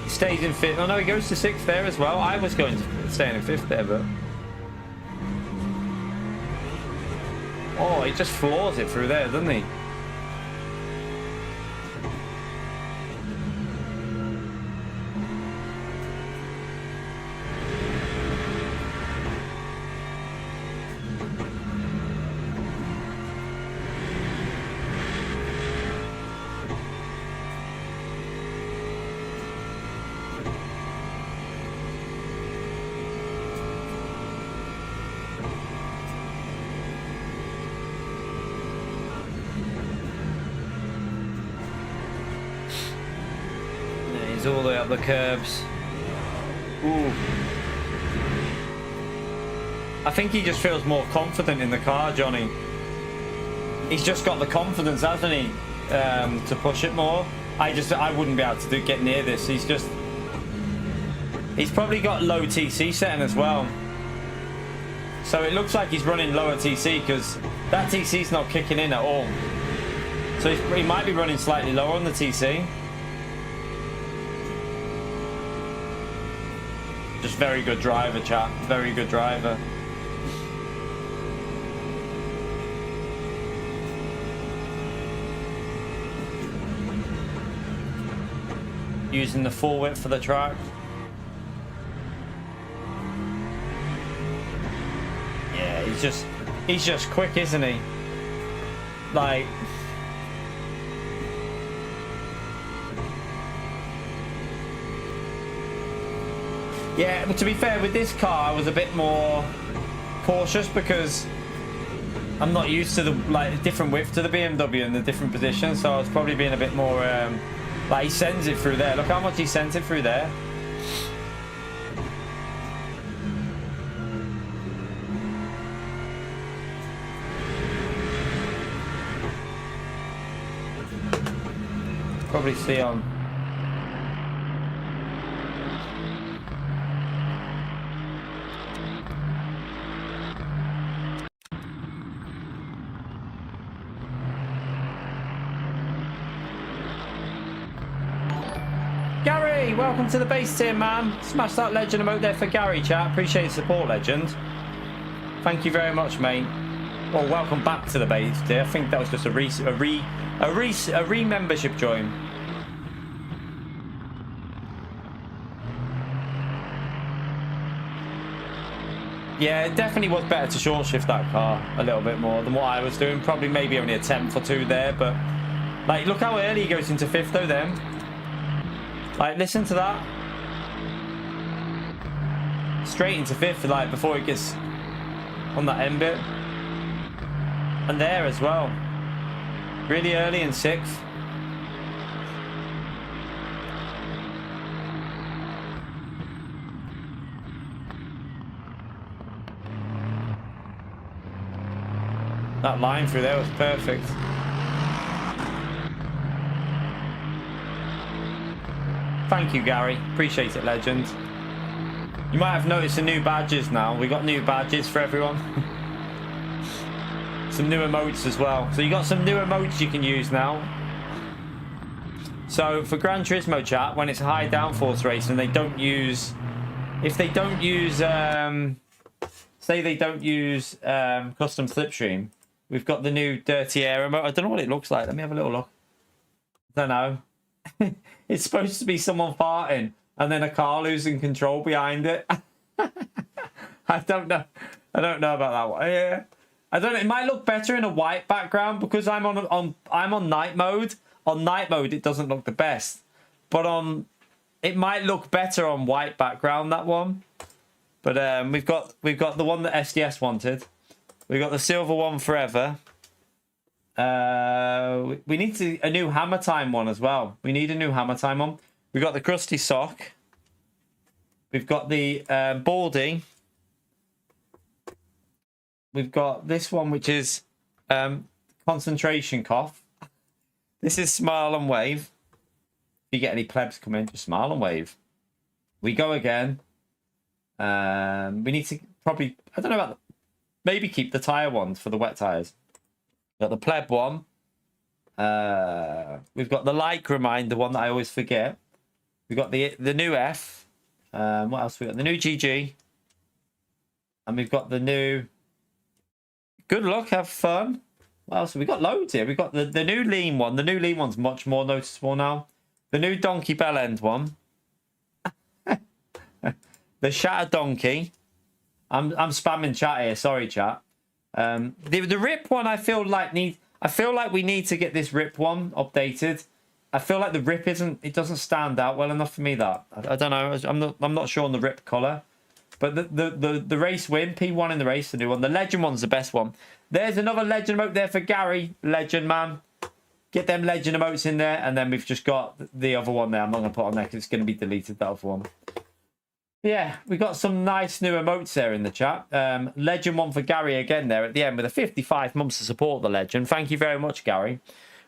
Stays in fifth. Oh no, he goes to sixth there as well. I was going to stay in fifth there, but oh, he just floors it through there, doesn't he? All the way up the curbs. Ooh. I think he just feels more confident in the car, Johnny. He's just got the confidence, hasn't he, to push it more. I wouldn't be able to get near this. He's probably got low TC setting as well. So it looks like he's running lower TC because that TC's not kicking in at all. So he might be running slightly lower on the TC. Just very good driver, chap. Very good driver. Using the full width for the track. Yeah, he's just quick, isn't he? Like, Yeah, but to be fair, with this car, I was a bit more cautious because I'm not used to the different width to the BMW and the different positions, so I was probably being a bit more like he sends it through there. Look how much he sends it through there. Probably see on. Gary, welcome to the base tier, man. Smash that legend emote there for Gary, chat. Appreciate the support, legend. Thank you very much, mate. Well, welcome back to the base tier. I think that was just a re-membership join. Yeah, it definitely was better to short shift that car a little bit more than what I was doing. Probably maybe only a tenth or two there, but like, look how early he goes into fifth though then. Like, listen to that. Straight into fifth, like, before it gets on that end bit. And there as well. Really early in sixth. That line through there was perfect. Thank you, Gary. Appreciate it, legend. You might have noticed the new badges now. We got new badges for everyone. Some new emotes as well. So you got some new emotes you can use now. So for Gran Turismo chat, when it's a high downforce race and they don't use... If they don't use... say they don't use custom slipstream, we've got the new dirty air emote. I don't know what it looks like. Let me have a little look. I don't know. It's supposed to be someone farting and then a car losing control behind it. I don't know. I don't know about that one. Yeah, I don't know. It might look better in a white background because I'm on night mode. On night mode, it doesn't look the best, but it might look better on white background, that one. But we've got the one that SDS wanted. We've got the silver one forever. We need a new hammer time one as well. We need a new hammer time one. We've got the crusty sock. We've got the baldy. We've got this one, which is concentration cough. This is smile and wave. If you get any plebs come in, just smile and wave. We go again. We need to probably, I don't know about, maybe keep the tyre ones for the wet tyres. Got the pleb one. We've got the like reminder one that I always forget. We've got the new F. What else we got? The new GG. And we've got the new good luck, have fun. What else? We got loads here. We've got the new lean one. The new lean one's much more noticeable now. The new donkey bell end one. The shatter donkey. I'm spamming chat here. Sorry, chat. The rip one, I feel like we need to get this rip one updated. I feel like the rip it doesn't stand out well enough for me. That I don't know. I'm not sure on the rip color, but the race win P1 in the race, the new one. The legend one's the best one. There's another legend emote there for Gary, legend man. Get them legend emotes in there, and then we've just got the other one there. I'm not gonna put on there because it's gonna be deleted. That other one. Yeah, we got some nice new emotes there in the chat. Legend one for Gary again there at the end with a 55 months to support the legend. Thank you very much, Gary.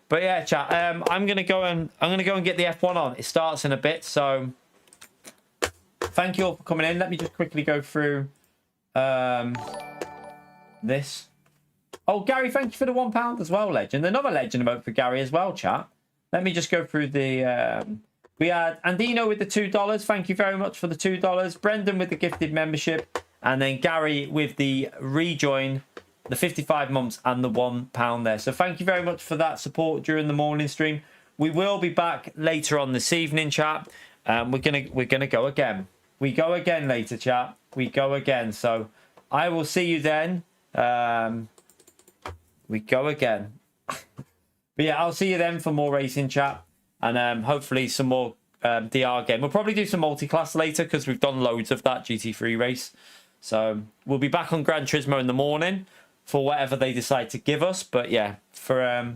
But yeah, chat. I'm gonna go and get the F1 on. It starts in a bit, so thank you all for coming in. Let me just quickly go through this. Oh, Gary, thank you for the £1 as well, legend. Another legend emote for Gary as well, chat. Let me just go through the. We had Andino with the $2. Thank you very much for the $2. Brendan with the gifted membership. And then Gary with the rejoin, the 55 months and the £1 there. So thank you very much for that support during the morning stream. We will be back later on this evening, chat. We're gonna go again. We go again later, chat. We go again. So I will see you then. We go again. But yeah, I'll see you then for more racing, chat. And hopefully some more DR game. We'll probably do some multi-class later because we've done loads of that GT3 race. So we'll be back on Gran Turismo in the morning for whatever they decide to give us. But yeah, for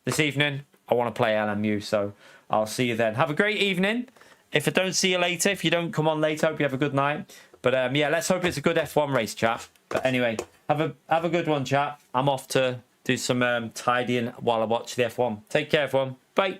this evening, I want to play LMU. So I'll see you then. Have a great evening. If I don't see you later, if you don't come on later, hope you have a good night. But yeah, let's hope it's a good F1 race, chat. But anyway, have a good one, chat. I'm off to do some tidying while I watch the F1. Take care, everyone. Bye.